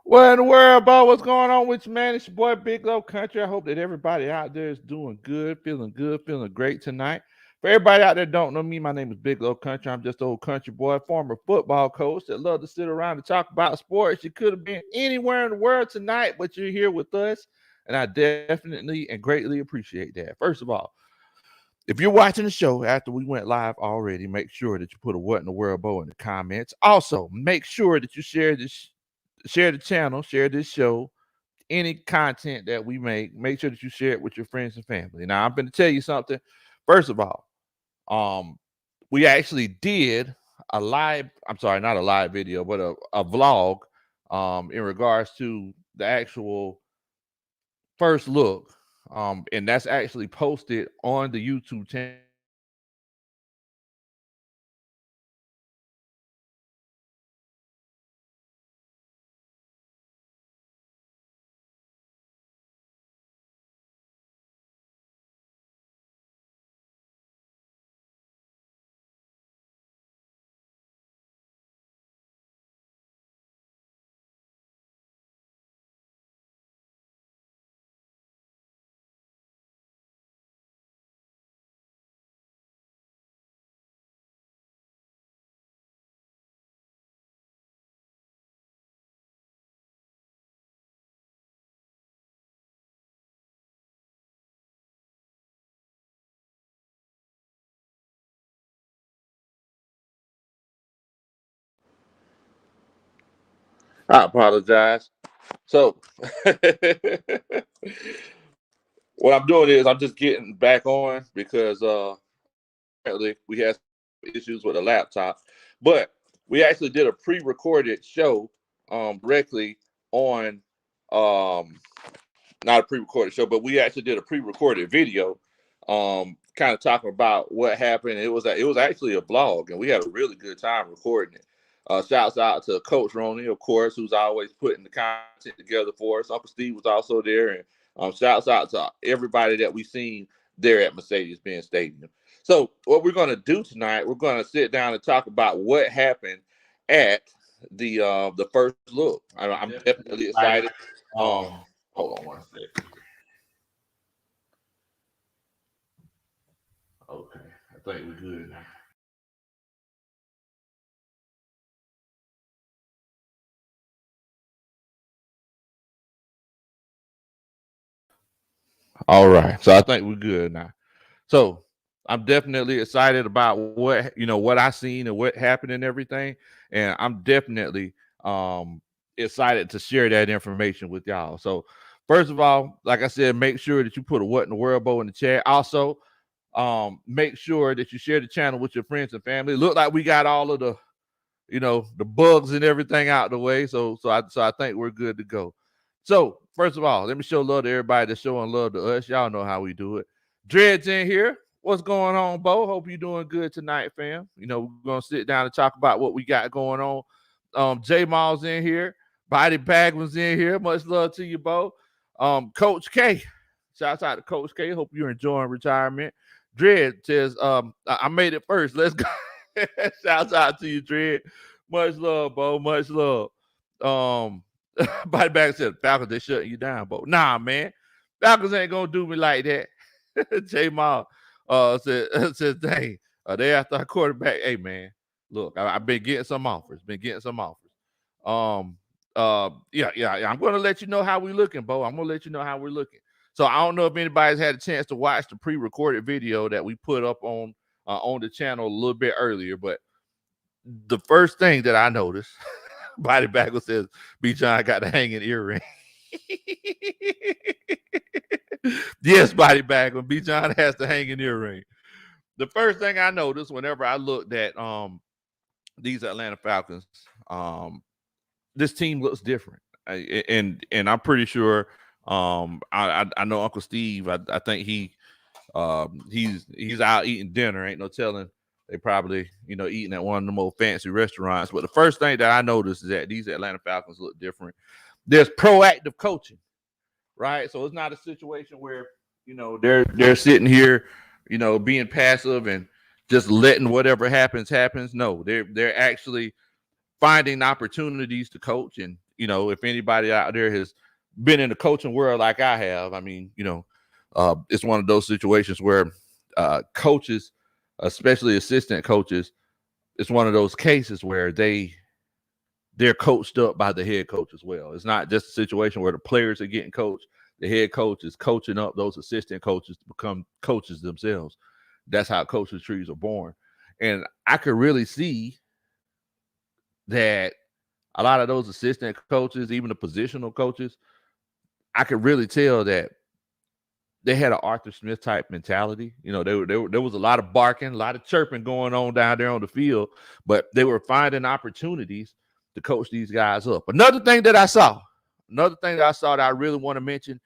What in the world, about what's going on with you, man? It's your boy Big Low Kuntry. I hope that everybody out there is doing good, feeling great tonight. For everybody out there that don't know me, my name is Big Low Kuntry. I'm just an old country boy, former football coach that love to sit around and talk about sports. You could have been anywhere in the world tonight, but you're here with us, and I definitely and greatly appreciate that. First of all, if you're watching the show after we went live already, make sure that you put a what in the world bow in the comments. Also, make sure that you share the channel, share this show, any content that we make sure that you share it with your friends and family. Now, I'm going to tell you something. First of all, um, we actually did a live, I'm sorry, not a live video, but a vlog in regards to the actual first look. And that's actually posted on the YouTube channel. I apologize. So, what I'm doing is I'm just getting back on because apparently we had issues with the laptop, but we actually did a pre-recorded show directly on um not a pre-recorded show, but we actually did a pre-recorded video kind of talking about what happened. It was actually a vlog, and we had a really good time recording it. Shouts out to Coach Roney, of course, who's always putting the content together for us. Uncle Steve was also there, and shouts out to everybody that we've seen there at Mercedes-Benz Stadium. So what we're going to do tonight, we're going to sit down and talk about what happened at the first look. I'm definitely excited. Hold on one second. Okay, I think we're good now. All right, so I think we're good now. So I'm definitely excited about what I seen and what happened and everything, and I'm definitely excited to share that information with y'all. So first of all, like I said, make sure that you put a what in the world bow in the chat. Also, make sure that you share the channel with your friends and family. Look like we got all of the bugs and everything out the way. So I think we're good to go. So first of all, let me show love to everybody that's showing love to us. Y'all know how we do it. Dreads in here. What's going on, Bo? Hope you're doing good tonight, fam. We're gonna sit down and talk about what we got going on. J Mall's in here. Body Bag was in here. Much love to you, Bo. Coach K. Shouts out to Coach K. Hope you're enjoying retirement. Dread says, I made it first. Let's go. Shouts out to you, Dread. Much love, Bo. Much love. Body Bag said, Falcons, they shutting you down, Bo. Nah, man. Falcons ain't gonna do me like that. J Mall said, dang, they after our quarterback. Hey, man, look, I've been getting some offers. Yeah. I'm gonna let you know how we looking, Bo. I'm gonna let you know how we're looking. So I don't know if anybody's had a chance to watch the pre-recorded video that we put up on the channel a little bit earlier, but the first thing that I noticed, Body Bagel says, B. John got the hanging earring. Yes, Body Bagel. B. John has the hanging earring. The first thing I noticed whenever I looked at these Atlanta Falcons, this team looks different, and I'm pretty sure. I know Uncle Steve. I think he's out eating dinner. Ain't no telling. They probably eating at one of the more fancy restaurants. But the first thing that I noticed is that these Atlanta Falcons look different. There's proactive coaching, right? So it's not a situation where they're sitting here, being passive and just letting whatever happens. No, they're actually finding opportunities to coach, and if anybody out there has been in the coaching world like I have, I mean, it's one of those situations where coaches, especially assistant coaches, it's one of those cases where they're coached up by the head coach as well. It's not just a situation where the players are getting coached. The head coach is coaching up those assistant coaches to become coaches themselves. That's how coaches' trees are born. And I could really see that a lot of those assistant coaches, even the positional coaches, I could really tell that they had an Arthur Smith type mentality. There was a lot of barking, a lot of chirping going on down there on the field, but they were finding opportunities to coach these guys up. Another thing that I saw that I really want to mention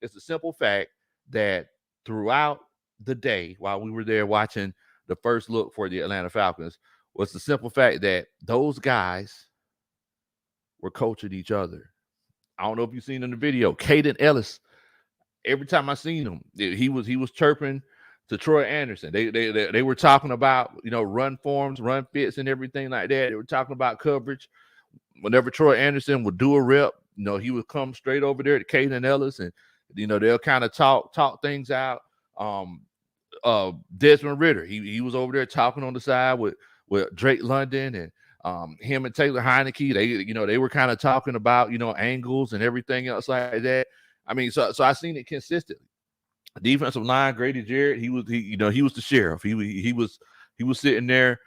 is the simple fact that throughout the day while we were there watching the first look for the Atlanta Falcons was the simple fact that those guys were coaching each other. I don't know if you've seen in the video, Caden Ellis. Every time I seen him, he was chirping to Troy Anderson. They were talking about run forms, run fits, and everything like that. They were talking about coverage. Whenever Troy Anderson would do a rep, he would come straight over there to Caden Ellis, and they'll kind of talk things out. Desmond Ridder, he was over there talking on the side with Drake London, and him and Taylor Heineke. They were kind of talking about angles and everything else like that. I mean, so I seen it consistently. Defensive line, Grady Jarrett, he was the sheriff. He was sitting there,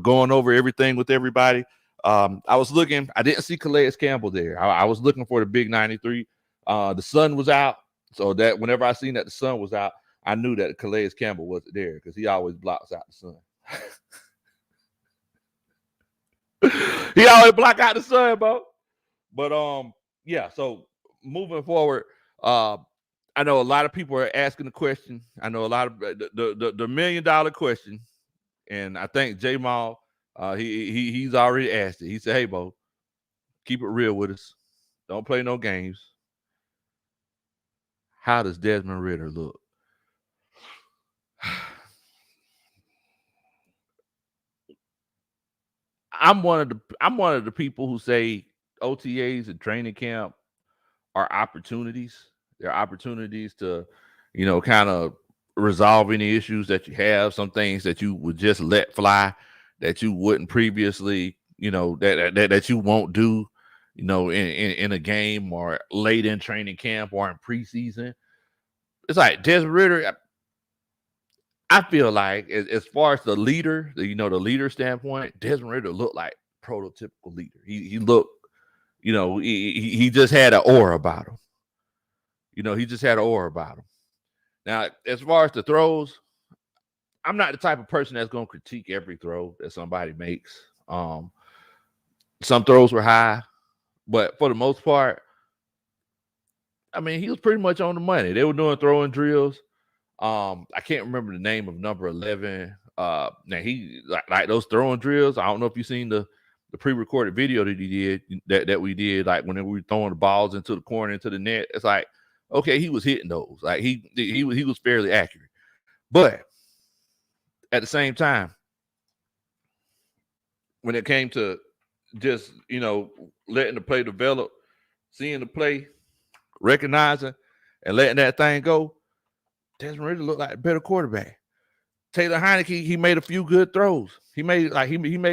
going over everything with everybody. I was looking, I didn't see Calais Campbell there. I was looking for the big 93. The sun was out, so that whenever I seen that the sun was out, I knew that Calais Campbell wasn't there because he always blocks out the sun. He always block out the sun, bro. But yeah. So moving forward, I know a lot of people are asking the question. I know a lot of the $1 million question, and I think J Maul, he's already asked it. He said, "Hey, Bo, keep it real with us. Don't play no games. How does Desmond Ridder look?" I'm one of the people who say OTAs and training camp are opportunities. They're opportunities to, kind of resolve any issues that you have, some things that you would just let fly that you wouldn't previously, that you won't do, in a game or late in training camp or in preseason. It's like Desmond Ridder. I feel like as far as the leader, the leader standpoint, Desmond Ridder looked like prototypical leader. He looked, he just had an aura about him. He just had an aura about him. Now, as far as the throws, I'm not the type of person that's going to critique every throw that somebody makes. Some throws were high, but for the most part, I mean, he was pretty much on the money. They were doing throwing drills. I can't remember the name of number 11. Now he like those throwing drills. I don't know if you've seen the pre-recorded video that he did that we did, like whenever we were throwing the balls into the corner, into the net. It's like, okay, he was hitting those. Like he was fairly accurate. But at the same time, when it came to just, letting the play develop, seeing the play, recognizing and letting that thing go, Desmond Ridder looked like a better quarterback. Taylor Heineke, he made a few good throws. He made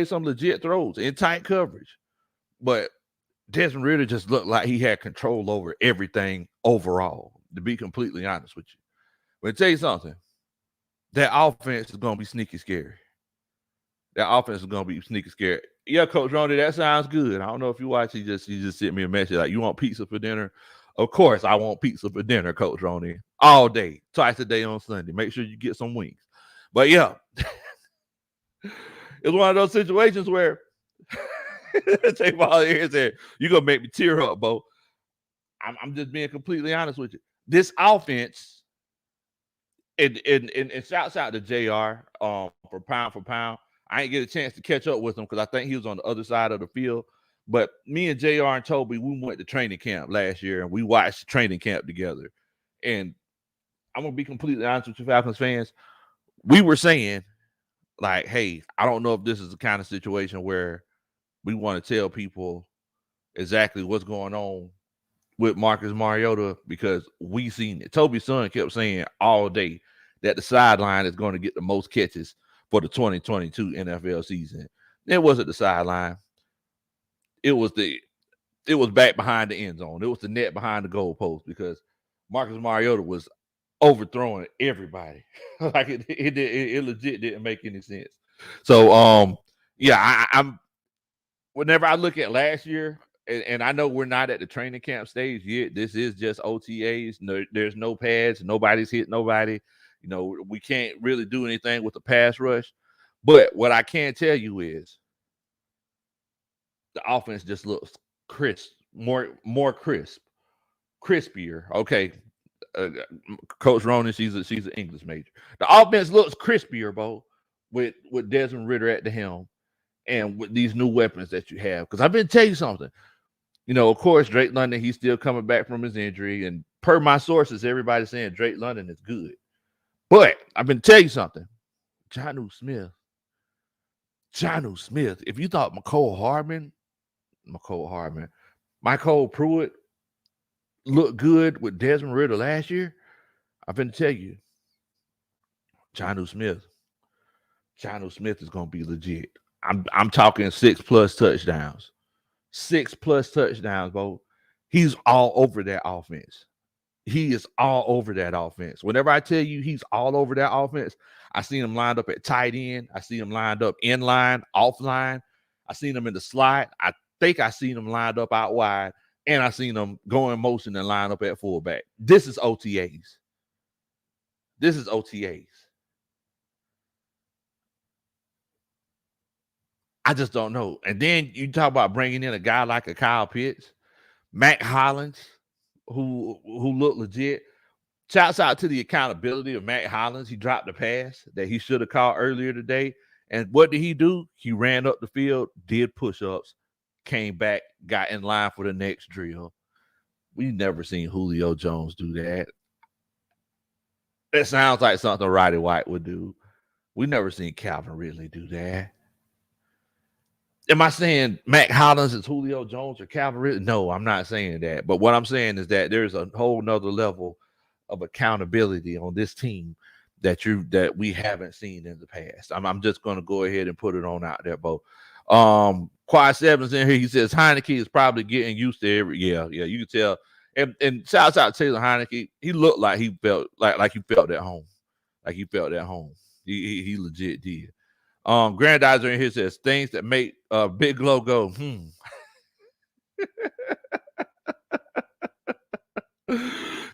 some legit throws in tight coverage. But Desmond Ridder just looked like he had control over everything overall, to be completely honest with you. But I'll tell you something, that offense is going to be sneaky scary. That offense is going to be sneaky scary. Yeah, Coach Ronnie, that sounds good. I don't know if you watch, he just sent me a message like, you want pizza for dinner? Of course, I want pizza for dinner, Coach Ronnie. All day, twice a day on Sunday. Make sure you get some wings. But yeah, it's one of those situations where Jay Ball here said, "You're gonna make me tear up, Bo." I'm just being completely honest with you. This offense, and shouts out to JR for pound. I ain't get a chance to catch up with him because I think he was on the other side of the field. But me and JR and Toby, we went to training camp last year and we watched training camp together. And I'm gonna be completely honest with you, Falcons fans. We were saying, like, hey, I don't know if this is the kind of situation where we want to tell people, exactly what's going on with Marcus Mariota because we seen it. Toby's son kept saying all day that the sideline is going to get the most catches for the 2022 NFL season. It wasn't the sideline. It was back behind the end zone. It was the net behind the goalpost because Marcus Mariota was overthrowing everybody. Like it legit didn't make any sense. So yeah, I'm whenever I look at last year, and I know we're not at the training camp stage yet. This is just OTAs. No, there's no pads. Nobody's hit nobody. You know, we can't really do anything with the pass rush. But what I can tell you is the offense just looks crisp, more crisp, crispier. Okay, Coach Ronan, she's an English major. The offense looks crispier, Bo, with Desmond Ridder at the helm and with these new weapons that you have. Because I've been telling you something. You know, of course, Drake London, he's still coming back from his injury. And per my sources, everybody's saying Drake London is good. But I've been telling you something. Jonnu Smith, if you thought Mecole Hardman, Michael Pruitt looked good with Desmond Ridder last year, I've been telling you, Jonnu Smith is going to be legit. I'm talking 6+ touchdowns. 6+ touchdowns, bro. He's all over that offense. He is all over that offense. Whenever I tell you he's all over that offense, I seen him lined up at tight end. I see him lined up in line, off line. I seen him in the slot. I think I seen him lined up out wide. And I seen him go in motion and line up at fullback. This is OTAs. I just don't know. And then you talk about bringing in a guy like a Kyle Pitts, Mac Hollins, who looked legit. Shouts out to the accountability of Mac Hollins. He dropped the pass that he should have caught earlier today. And what did he do? He ran up the field, did push-ups, came back, got in line for the next drill. We've never seen Julio Jones do that. That sounds like something Roddy White would do. We've never seen Calvin Ridley do that. Am I saying Mac Hollins is Julio Jones or Calvin Ridley? No, I'm not saying that. But what I'm saying is that there's a whole nother level of accountability on this team that we haven't seen in the past. I'm just going to go ahead and put it on out there, Bo. Quad Seven's in here. He says Heineke is probably getting used to every. Yeah, you can tell. And shouts out to Taylor Heineke. He looked like he felt like he felt at home. Like he felt at home. He legit did. Grandizer in here says things that make Big Low go,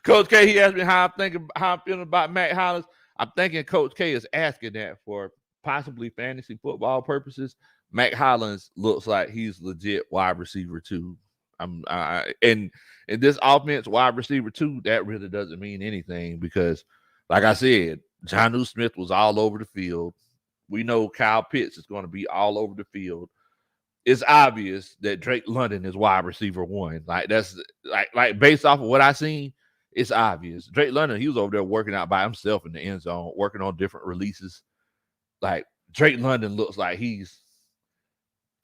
Coach K, he asked me how I'm feeling about Mac Hollins. I'm thinking Coach K is asking that for possibly fantasy football purposes. Mac Hollins looks like he's legit wide receiver 2. And in this offense, wide receiver 2, that really doesn't mean anything because, like I said, Jonnu Smith was all over the field. We know Kyle Pitts is going to be all over the field. It's obvious that Drake London is wide receiver 1. Like that's like based off of what I seen, it's obvious. Drake London, he was over there working out by himself in the end zone, working on different releases. Like Drake London looks like he's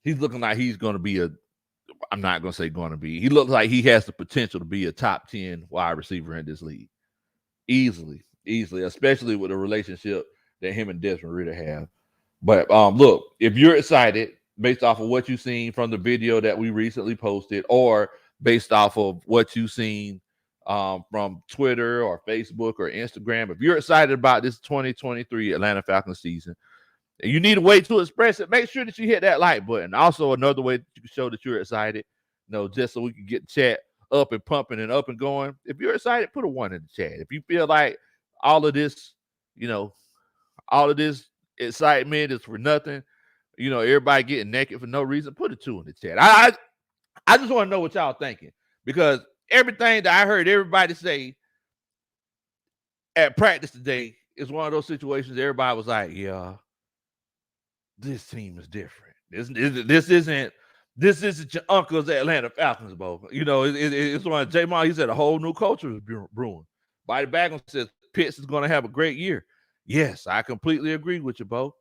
looking like he's going to be I'm not going to say going to be. He looks like he has the potential to be a top 10 wide receiver in this league. Easily, especially with the relationship that him and Desmond Ridder have. But look, if you're excited based off of what you've seen from the video that we recently posted or based off of what you've seen from Twitter or Facebook or Instagram, if you're excited about this 2023 Atlanta Falcons season, and you need a way to express it, make sure that you hit that like button. Also, another way that you can show that you're excited, just so we can get the chat up and pumping and up and going. If you're excited, put a 1 in the chat. If you feel like all of this excitement is for nothing, everybody getting naked for no reason, put a 2 in the chat. I just want to know what y'all thinking because everything that I heard everybody say at practice today is one of those situations everybody was like, yeah, this team is different. This isn't your uncle's Atlanta Falcons, Bo. It's one of J. Ma, he said a whole new culture is brewing. Body Bagel says Pitts is going to have a great year. Yes, I completely agree with you, Bo.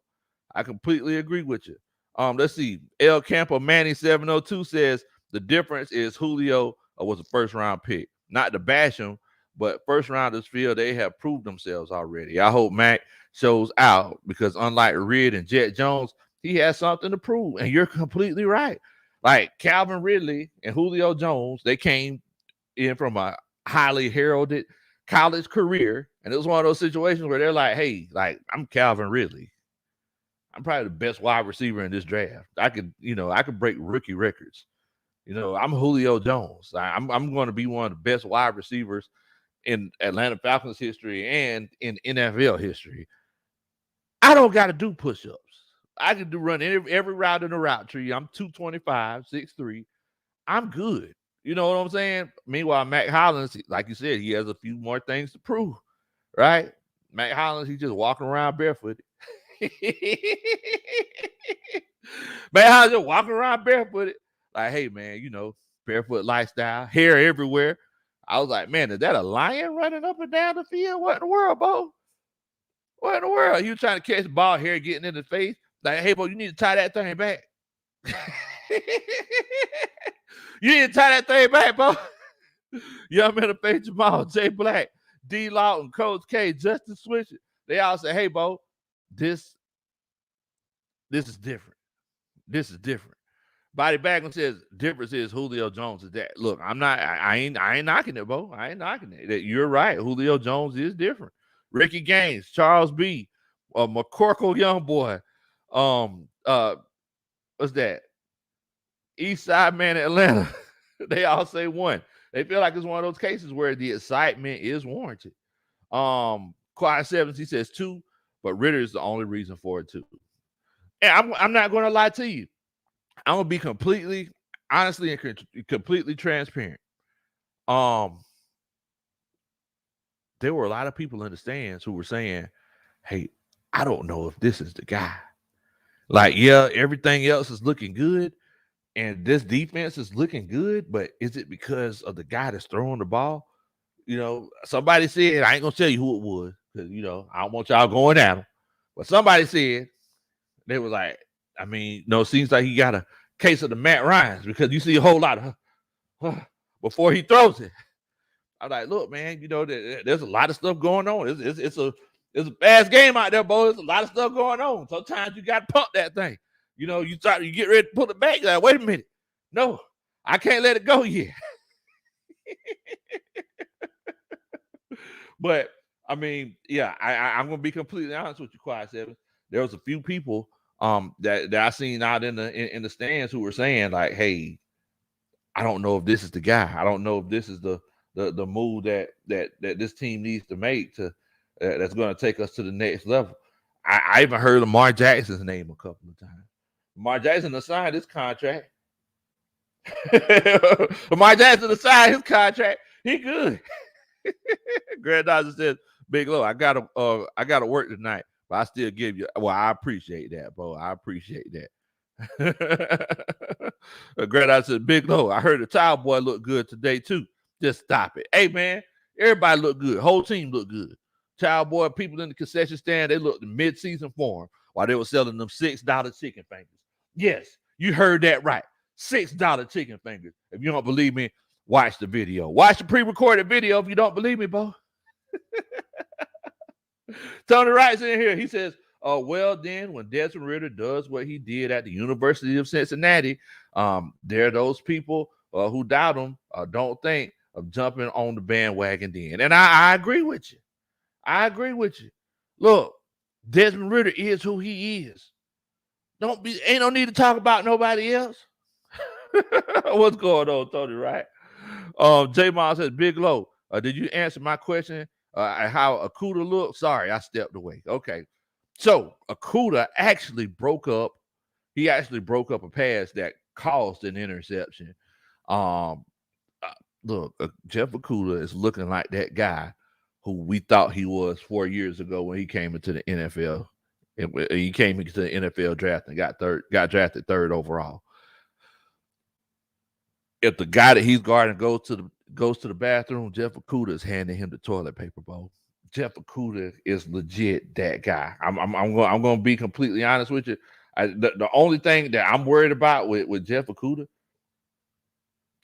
I completely agree with you. Let's see. El Campo Manny 702 says The difference is Julio was a first-round pick. Not to bash him, but first-rounders feel they have proved themselves already. I hope Mac shows out because unlike Reed and Jet Jones, he has something to prove. And you're completely right. Like Calvin Ridley and Julio Jones, they came in from a highly heralded college career. And it was one of those situations where they're like, hey, like, I'm Calvin Ridley. I'm probably the best wide receiver in this draft. I could break rookie records. I'm Julio Jones. I'm going to be one of the best wide receivers in Atlanta Falcons history and in NFL history. I don't got to do push-ups. I can run every route in the route tree. I'm 225, 6'3". I'm good. You know what I'm saying? Meanwhile, Mac Hollins, like you said, he has a few more things to prove, right? Mac Hollins, he's just walking around barefoot. Mac Hollins just walking around barefooted. Like, hey, man, barefoot lifestyle, hair everywhere. I was like, man, is that a lion running up and down the field? What in the world, Bo? What in the world? He was trying to catch the ball, hair getting in his face. Like, hey, Bo, you need to tie that thing back. You need to tie that thing back, Bo. Young man of Faith Jamal, Jay Black, D. Lawton, Coach K, Justin Switcher. They all say, hey, Bo, this is different. This is different. Body Bagman says difference is Julio Jones is that. Look, I ain't knocking it, Bo. I ain't knocking it. You're right. Julio Jones is different. Ricky Gaines, Charles B, McCorkle Young Boy. What's that? East Side Man Atlanta. They all say one. They feel like it's one of those cases where the excitement is warranted. Quiet Sevens, he says 2, but Ritter is the only reason for it too. And I'm not going to lie to you. I'm going to be completely, honestly, and completely transparent. There were a lot of people in the stands who were saying, hey, I don't know if this is the guy. Like, yeah, everything else is looking good, and this defense is looking good, but is it because of the guy that's throwing the ball? Somebody said, I ain't going to tell you who it was, because, I don't want y'all going at him. But somebody said, they was like, it seems like he got a case of the Matt Ryans, because you see a whole lot of before he throws it. I'm like, look, man, there's a lot of stuff going on. It's a fast game out there, boy. There's a lot of stuff going on. Sometimes you got to pump that thing. You get ready to put it back. Like, wait a minute. No, I can't let it go yet. But, I'm going to be completely honest with you, Quiet Seven. There was a few people that I seen out in the stands who were saying, like, hey, I don't know if this is the guy. I don't know if this is the move that this team needs to make to that's going to take us to the next level. I even heard Lamar Jackson's name a couple of times. Lamar Jackson assigned his contract. Lamar Jackson assigned his contract. He good. Greg Dodger says, Big Low, I gotta work tonight, but I still give you. Well, I appreciate that, bro. I appreciate that. Greg Dodger says, Big Low, I heard the Child Boy look good today too. Just stop it. Hey, man, everybody look good. Whole team look good. Child Boy, people in the concession stand, they looked in mid-season form while they were selling them $6 chicken fingers. Yes, you heard that right. $6 chicken fingers. If you don't believe me, watch the video. Watch the pre-recorded video if you don't believe me, Bo. Tony Wright's in here. He says, well, then, when Desmond Ridder does what he did at the University of Cincinnati, there are those people who doubt him don't think of jumping on the bandwagon then. And I agree with you. Look, Desmond Ridder is who he is. Ain't no need to talk about nobody else. What's going on, Tony, right? J Miles says, Big Low, did you answer my question? How Akuda looked? Sorry, I stepped away. Okay. So Akuda actually broke up. He actually broke up a pass that caused an interception. Look, Jeff Okudah is looking like that guy who we thought he was 4 years ago when he came into the NFL. He came into the NFL draft and got drafted 3rd overall. If the guy that he's guarding goes to the bathroom, Jeff Okudah is handing him the toilet paper bowl. Jeff Okudah is legit that guy. I'm going to be completely honest with you. The only thing that I'm worried about with Jeff Okudah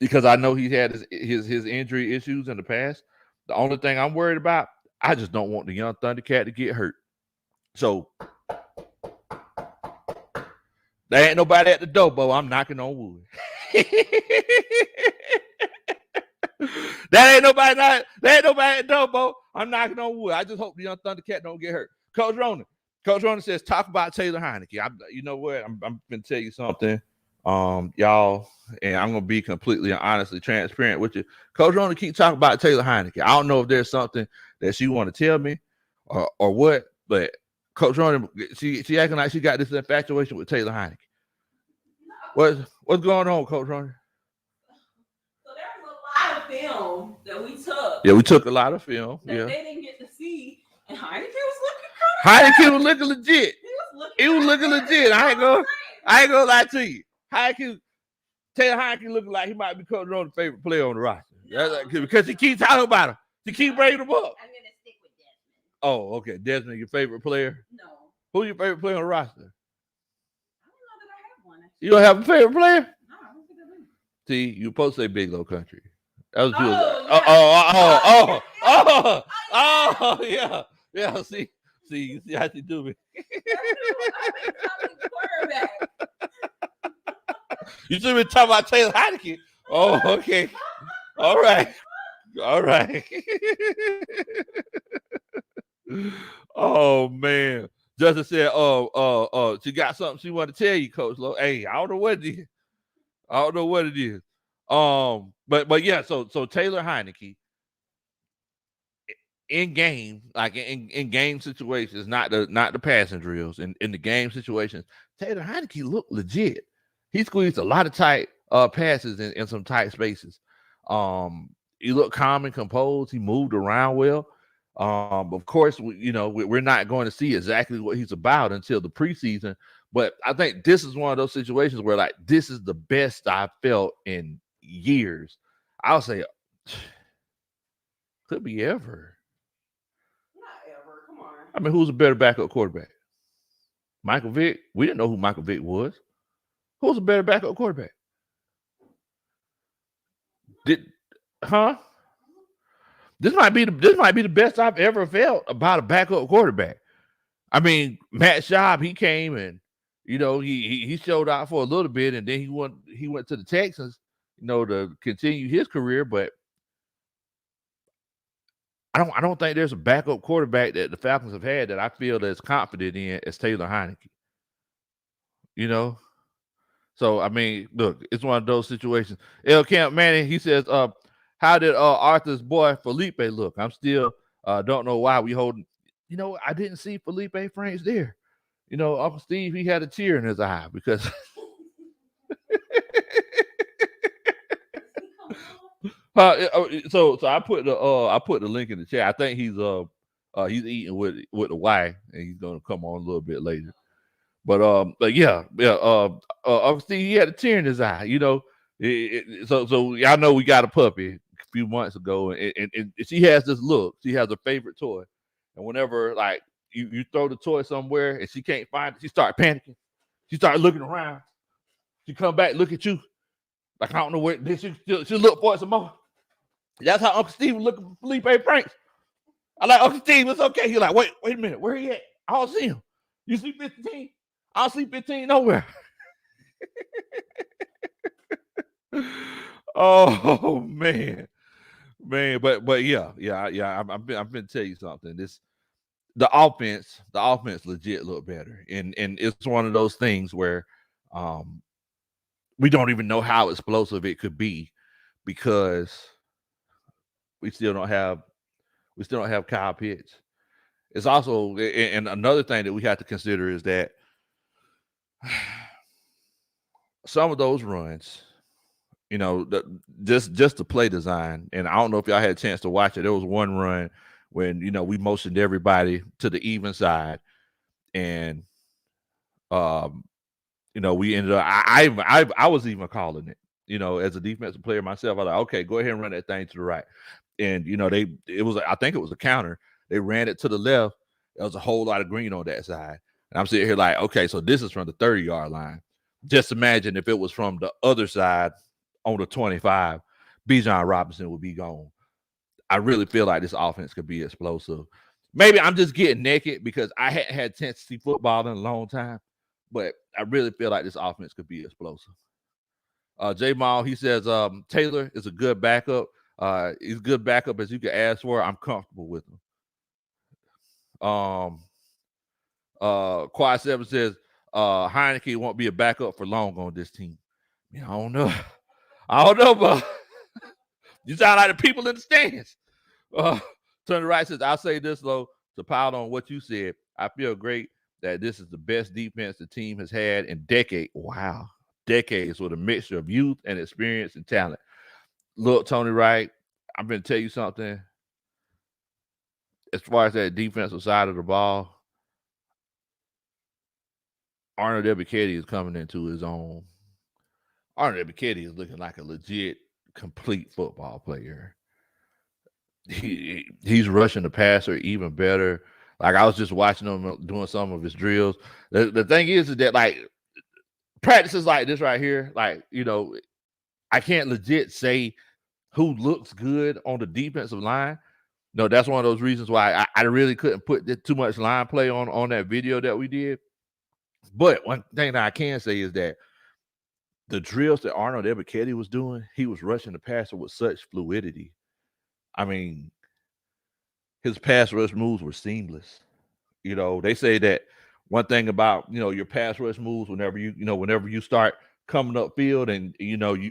because I know he had his injury issues in the past. The only thing I'm worried about, I just don't want the young Thundercat to get hurt. So there ain't nobody at the door, Bo. I'm knocking on wood. That ain't nobody at the door, Bo. I'm knocking on wood. I just hope the young Thundercat don't get hurt. Coach Ronan says, talk about Taylor Heineke. You know what? I'm gonna tell you something, y'all, and I'm gonna be completely and honestly transparent with you. Coach Ronan keep talking about Taylor Heineke. I don't know if there's something that she want to tell me or what, but Coach Ronan, she acting like she got this infatuation with Taylor Heineke. What's going on, Coach Ronan? So there was a lot of film that we took. Yeah, we took a lot of film. That they didn't get to see, and Heineke was looking Heineke was looking legit. He was looking legit. I ain't gonna lie to you. Taylor Heineke looking like he might be Coach Ronan's favorite player on the roster. No. Because he keeps talking about him. He keep bringing him up. I'm gonna stick with Desmond. Oh, okay. Desmond, your favorite player? No. Who's your favorite player on the roster? I don't know that I have one. Actually. You don't have a favorite player? No, I don't think I do. See, you supposed to say Big Low Kuntry. That was yeah. See, you see how she do me. You should be talking about Taylor Heineke. Oh, okay. All right. Oh man. Justin said, she got something she want to tell you, Coach Low. Hey, I don't know what it is. But yeah, so Taylor Heineke in game, like in game situations, not the passing drills, in the game situations, Taylor Heineke looked legit. He squeezed a lot of tight passes in some tight spaces. He looked calm and composed. He moved around well. Of course, we're not going to see exactly what he's about until the preseason. But I think this is one of those situations where, like, this is the best I've felt in years. I'll say, could be ever. Not ever. Come on. I mean, who's a better backup quarterback? Michael Vick? We didn't know who Michael Vick was. Who's a better backup quarterback? This might be the best I've ever felt about a backup quarterback. I mean, Matt Schaub, he came and he showed out for a little bit, and then he went to the Texans, to continue his career. But I don't think there's a backup quarterback that the Falcons have had that I feel as confident in as Taylor Heineke. So I mean, look, it's one of those situations. El Camp Manning, he says, how did Arthur's boy Felipe look? I'm still don't know why we holding. I didn't see Felipe Franks there. Uncle Steve, he had a tear in his eye because so I put the link in the chat. I think he's eating with the wife, and he's gonna come on a little bit later. But Uncle Steve, he had a tear in his eye. So y'all know we got a puppy a few months ago, and she has this look. She has a favorite toy, and whenever like you throw the toy somewhere and she can't find it, she start panicking. She start looking around. She come back, look at you, like I don't know where. Then she look for it some more. That's how Uncle Steve was looking for Felipe Franks. I like, Uncle Steve, it's okay. He's like, wait a minute, where he at? I don't see him. You see 15? I don't see 15 nowhere. Oh man, but yeah. I'm gonna tell you something. The offense legit look better, and it's one of those things where we don't even know how explosive it could be because we still don't have Kyle Pitts. It's also, and another thing that we have to consider is that some of those runs, just the play design, and I don't know if y'all had a chance to watch it. There was one run when we motioned everybody to the even side, and we ended up. I was even calling it. As a defensive player myself, I was like, okay, go ahead and run that thing to the right, and I think it was a counter. They ran it to the left. There was a whole lot of green on that side. And I'm sitting here like, okay, so this is from the 30-yard line. Just imagine if it was from the other side on the 25, Bijan Robinson would be gone. I really feel like this offense could be explosive. Maybe I'm just getting naked because I hadn't had Tennessee football in a long time, but I really feel like this offense could be explosive. J Mall, he says Taylor is a good backup. He's a good backup as you can ask for. I'm comfortable with him. Quad 7 says Heineke won't be a backup for long on this team. I don't know. I don't know, but you sound like the people in the stands. Tony Wright says, I'll say this, though, to pile on what you said. I feel great that this is the best defense the team has had in decades. Wow. Decades with a mixture of youth and experience and talent. Look, Tony Wright, I'm going to tell you something. As far as that defensive side of the ball, Arnold Ebiketie is coming into his own. Arnold Ebiketie is looking like a legit, complete football player. He's rushing the passer even better. Like I was just watching him doing some of his drills. The thing is that like practices like this right here, like I can't legit say who looks good on the defensive line. No, that's one of those reasons why I really couldn't put too much line play on that video that we did. But one thing that I can say is that the drills that Arnold Ebiketie was doing, he was rushing the passer with such fluidity. I mean, his pass rush moves were seamless. They say that one thing about your pass rush moves whenever you start coming up field and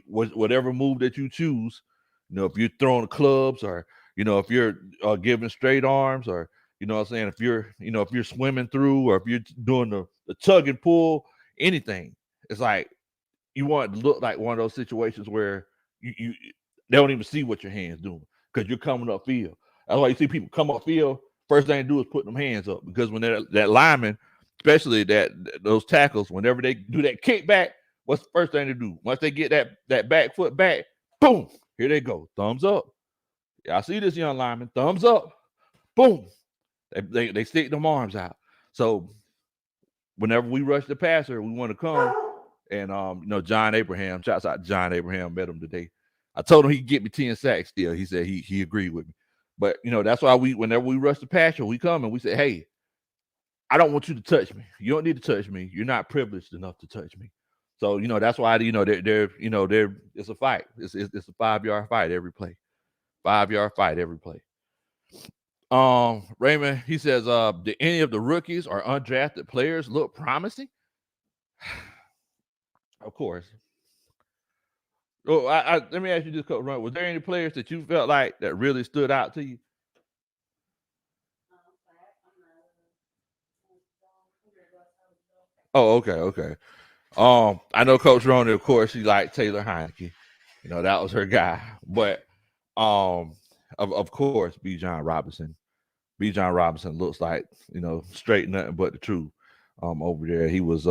whatever move that you choose, if you're throwing clubs or if you're giving straight arms or what I'm saying, if you're swimming through or if you're doing the tug and pull, anything, it's like you want it to look like one of those situations where you they don't even see what your hands doing because you're coming up field. That's why you see people come up field. First thing they do is put them hands up because when that lineman, especially those tackles, whenever they do that kickback, what's the first thing to do? Once they get that back foot back, boom, here they go, thumbs up. Yeah, I see this young lineman, thumbs up, boom. They stick them arms out. So whenever we rush the passer, we want to come and John Abraham, shouts out to John Abraham, met him today. I told him he could get me 10 sacks still. He said he agreed with me. But that's why whenever we rush the passer, we come and we say, hey, I don't want you to touch me. You don't need to touch me. You're not privileged enough to touch me. So that's why it's a fight. It's a 5-yard fight every play. 5-yard fight every play. Raymond, he says, did any of the rookies or undrafted players look promising? Of course. Oh, let me ask you this, Coach Run. Was there any players that you felt like that really stood out to you? Oh, okay. I know Coach Ronnie, of course, she liked Taylor Heineke. That was her guy. But of course, Bijan Robinson. Bijan Robinson looks like, straight nothing but the truth. Over there. He was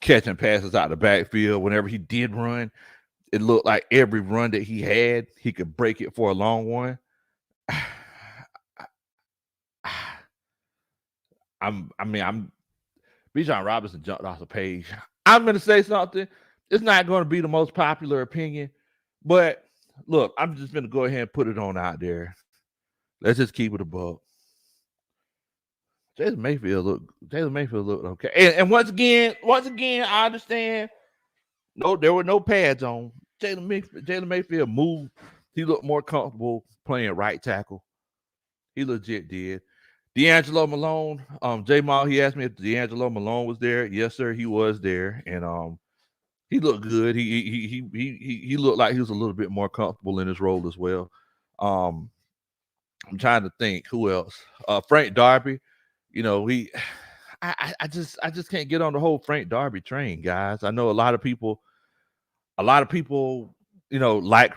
catching passes out of the backfield. Whenever he did run, it looked like every run that he had, he could break it for a long one. Bijan Robinson jumped off the page. I'm going to say something. It's not going to be the most popular opinion, but look, I'm just going to go ahead and put it on out there. Let's just keep it a buck. Taylor Mayfield looked okay. And once again, I understand. No, there were no pads on. Taylor Mayfield moved. He looked more comfortable playing right tackle. He legit did. D'Angelo Malone, J Mall, he asked me if D'Angelo Malone was there. Yes, sir, he was there, and he looked good. He looked like he was a little bit more comfortable in his role as well. I'm trying to think who else. Frank Darby, I just can't get on the whole Frank Darby train, guys. I know a lot of people, like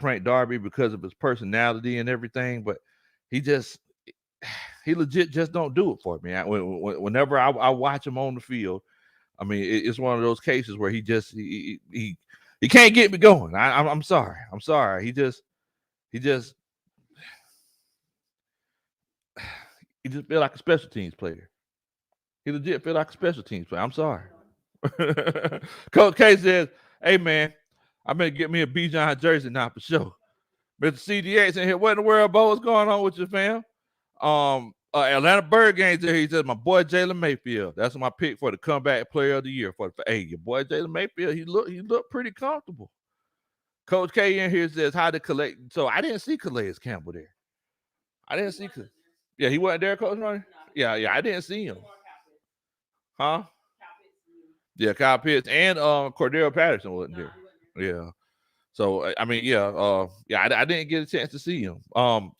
Frank Darby because of his personality and everything, but he legit just don't do it for me. Whenever I watch him on the field, I mean, it's one of those cases where he can't get me going. I'm sorry. He just feel like a special teams player. He legit feel like a special teams player. I'm sorry. Coach K says, hey man, I'm gonna get me a Bijan jersey now for sure. Mr. CDX in here. What in the world, Bo? What's going on with your fam? Atlanta Bird Games there. He says my boy Jalen Mayfield. That's my pick for the comeback player of the year. Hey, your boy Jalen Mayfield. He looked pretty comfortable. Coach K in here says how to collect. So I didn't see Calais Campbell there. I didn't see. Yeah, he wasn't there, Coach Ronnie? Yeah, I didn't see him. Huh? Yeah, Kyle Pitts and Cordell Patterson wasn't there. Yeah. So I mean, I didn't get a chance to see him.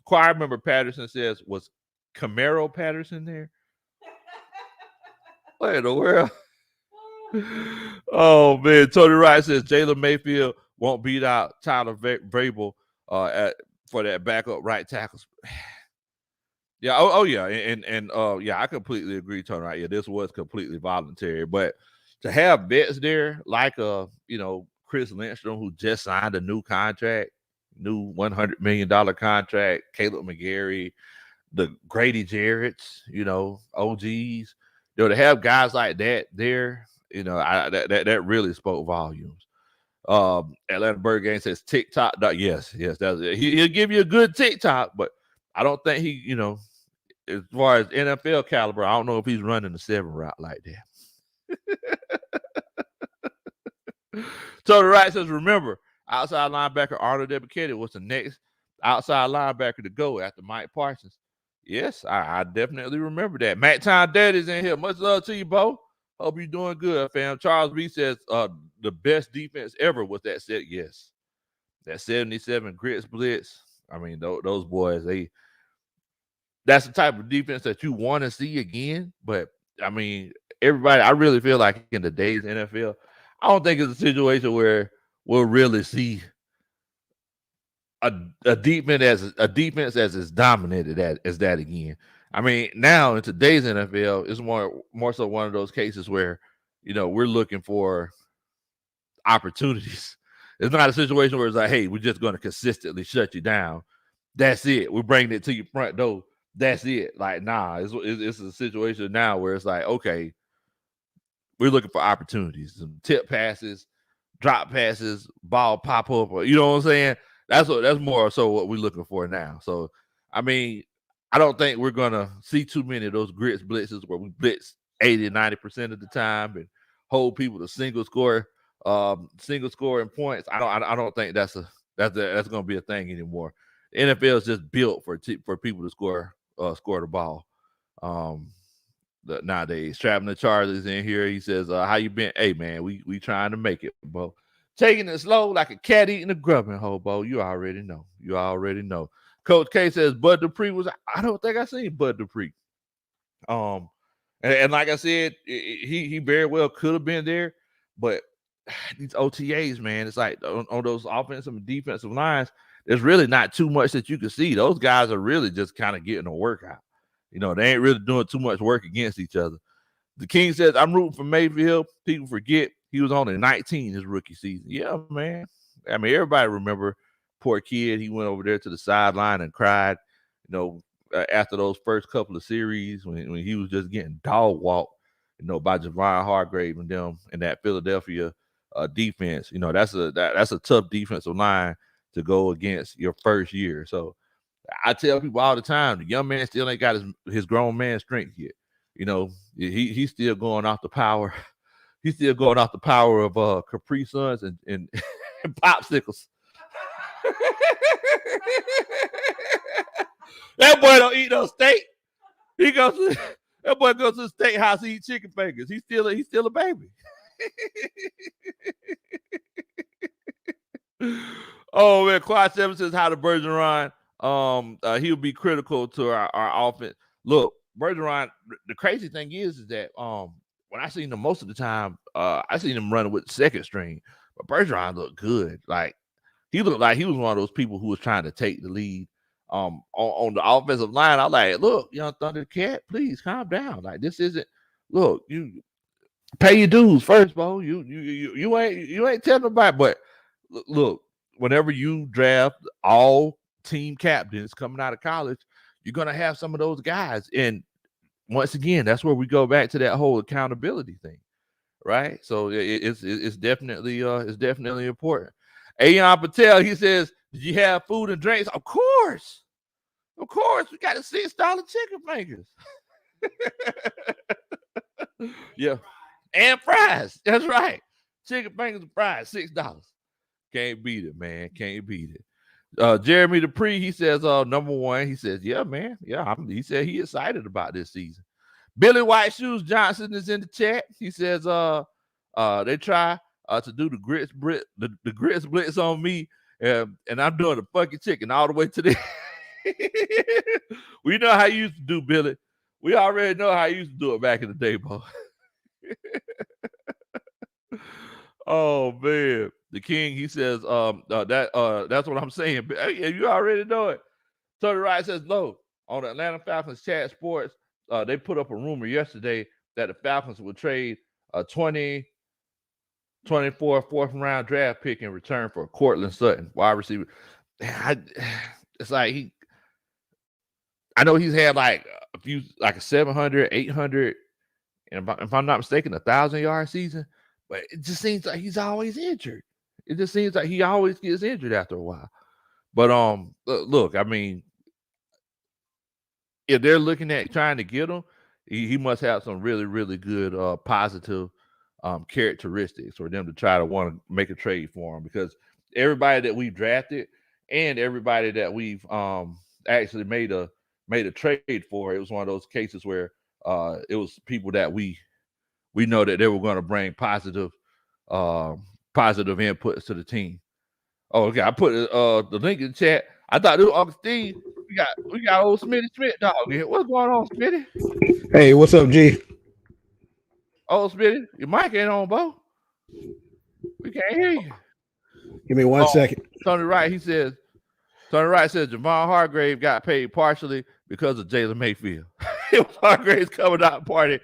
Choir member Patterson says, was Camaro Patterson there? What in the world? Oh man, Tony Wright says Jalen Mayfield won't beat out Tyler Vrabel for that backup right tackle. Yeah, I completely agree, Tony Wright. Yeah, this was completely voluntary, but to have vets there like Chris Lindstrom, who just signed a new contract, new $100 million contract, Caleb McGarry, the Grady Jarrett's, OGs, to have guys like that there, that really spoke volumes. Atlanta Bird Game says TikTok. Yes, that's it. He'll give you a good TikTok, but I don't think he, as far as NFL caliber, I don't know if he's running the 7 route like that. So the right says, remember, outside linebacker Arnold Ebiketie was the next outside linebacker to go after Mike Parsons. Yes, I definitely remember that. Matt Time Daddy's in here. Much love to you, Bo. Hope you're doing good, fam. Charles B says the best defense ever was that set. Yes, that 77 Grits Blitz. I mean, those boys, that's the type of defense that you want to see again. But I mean, everybody, I really feel like in today's NFL, I don't think it's a situation where we'll really see a defense as is dominated as that again. I mean, now in today's NFL, it's more so one of those cases where we're looking for opportunities. It's not a situation where it's like, hey, we're just going to consistently shut you down. That's it. We're bringing it to your front door. That's it. Like, nah, it's a situation now where it's like, okay, we're looking for opportunities, some tip passes, drop passes, ball pop up, or you know what I'm saying? That's more so what we're looking for now. So, I mean, I don't think we're gonna see too many of those grits blitzes where we blitz 80-90% of the time and hold people to single scoring points. I don't think that's gonna be a thing anymore. The NFL is just built for people to score the ball. Nowadays, Traveling Charlie's in here. He says, "How you been? Hey man, we trying to make it, bro. Taking it slow like a cat eating a grubbing hobo. You already know. Coach K says Bud Dupree was. I don't think I seen Bud Dupree. And like I said, he very well could have been there, but these OTAs, man, it's like on those offensive and defensive lines, there's really not too much that you can see. Those guys are really just kind of getting a workout. They ain't really doing too much work against each other. The King says, I'm rooting for Mayfield. People forget he was only 19 his rookie season. Yeah, man. I mean, everybody remember poor kid. He went over there to the sideline and cried, after those first couple of series when he was just getting dog walked, by Javon Hargrave and them in that Philadelphia defense. That's a tough defensive line to go against your first year. So I tell people all the time, the young man still ain't got his grown man strength yet. He's still going off the power. He's still going off the power of Capri Suns and popsicles. That boy don't eat no steak. That boy goes to the steakhouse to eat chicken fingers. He's still a baby. Oh man, Quad 7 says how to Bergeron. He'll be critical to our offense. Look, Bergeron, the crazy thing is that when I seen him most of the time, I seen him running with second string, but Bergeron looked good. Like he looked like he was one of those people who was trying to take the lead on the offensive line. I was like, look, young Thundercat, please calm down. Like this isn't. Look, you pay your dues first, bro. You ain't telling nobody. But look, whenever you draft all team captains coming out of college, you're gonna have some of those guys. And once again, that's where we go back to that whole accountability thing, right? So it's definitely important. Ayan Patel, he says, did you have food and drinks? Of course. We got the $6 chicken fingers. Yeah. And fries. That's right. Chicken fingers and fries, $6. Can't beat it, man. Can't beat it. Jeremy Dupree, he says, number one, he says, yeah, man. Yeah, he said he excited about this season. Billy White Shoes Johnson is in the chat. He says, they try to do the grits blitz on me, and I'm doing the funky chicken all the way to the. We know how you used to do, Billy. We already know how you used to do it back in the day, boy. Oh man, the king. He says, that's what I'm saying. Yeah, you already know it. Tony Wright says, no, on the Atlanta Falcons chat sports, they put up a rumor yesterday that the Falcons would trade a 2024 fourth round draft pick in return for Cortland Sutton, wide receiver. It's like I know he's had like a few, like a 700, 800, and if I'm not mistaken, 1,000-yard season. But it just seems like he's always injured. It just seems like he always gets injured after a while. But look, I mean, if they're looking at trying to get him, he must have some really, really good positive characteristics for them to try to want to make a trade for him. Because everybody that we've drafted and everybody that we've actually made a trade for, it was one of those cases where it was people that we know that they were going to bring positive inputs to the team. Oh, okay. I put the link in the chat. I thought it was Uncle Steve. We got old Smitty Smith dog here. What's going on, Smitty? Hey, what's up, G? Oh, Smitty, your mic ain't on, Bo. We can't hear you. Give me one second. Tony Wright says Javon Hargrave got paid partially because of Jalen Mayfield. It was Hargrave's coming out party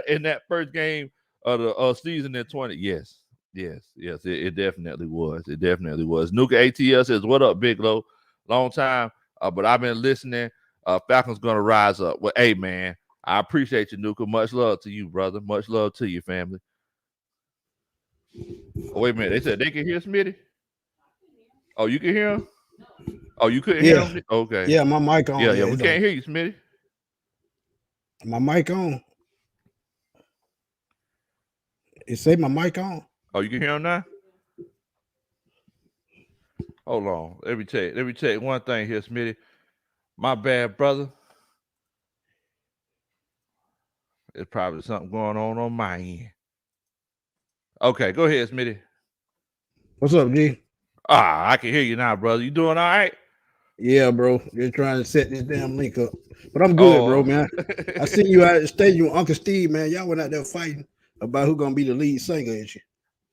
in that first game of the season in 20. Yes. It definitely was. It definitely was. Nuka ATL says, "What up, Big Low? Long time, but I've been listening. Falcons gonna rise up." Well, hey man, I appreciate you, Nuka. Much love to you, brother. Much love to your family. Oh, wait a minute. They said they can hear Smitty. Oh, you can hear him? Oh, you couldn't hear him? Okay. Yeah, my mic on. Yeah, we can't hear you, Smitty. My mic on. It say my mic on. Oh, you can hear him now? Hold on. Let me check one thing here, Smitty. My bad, brother. There's probably something going on my end. Okay, go ahead, Smitty. What's up, G? I can hear you now, brother. You doing all right? Yeah, bro. They're trying to set this damn link up. But I'm good, bro, man. I seen you out at the stadium with Uncle Steve, man. Y'all went out there fighting about who's going to be the lead singer, ain't you?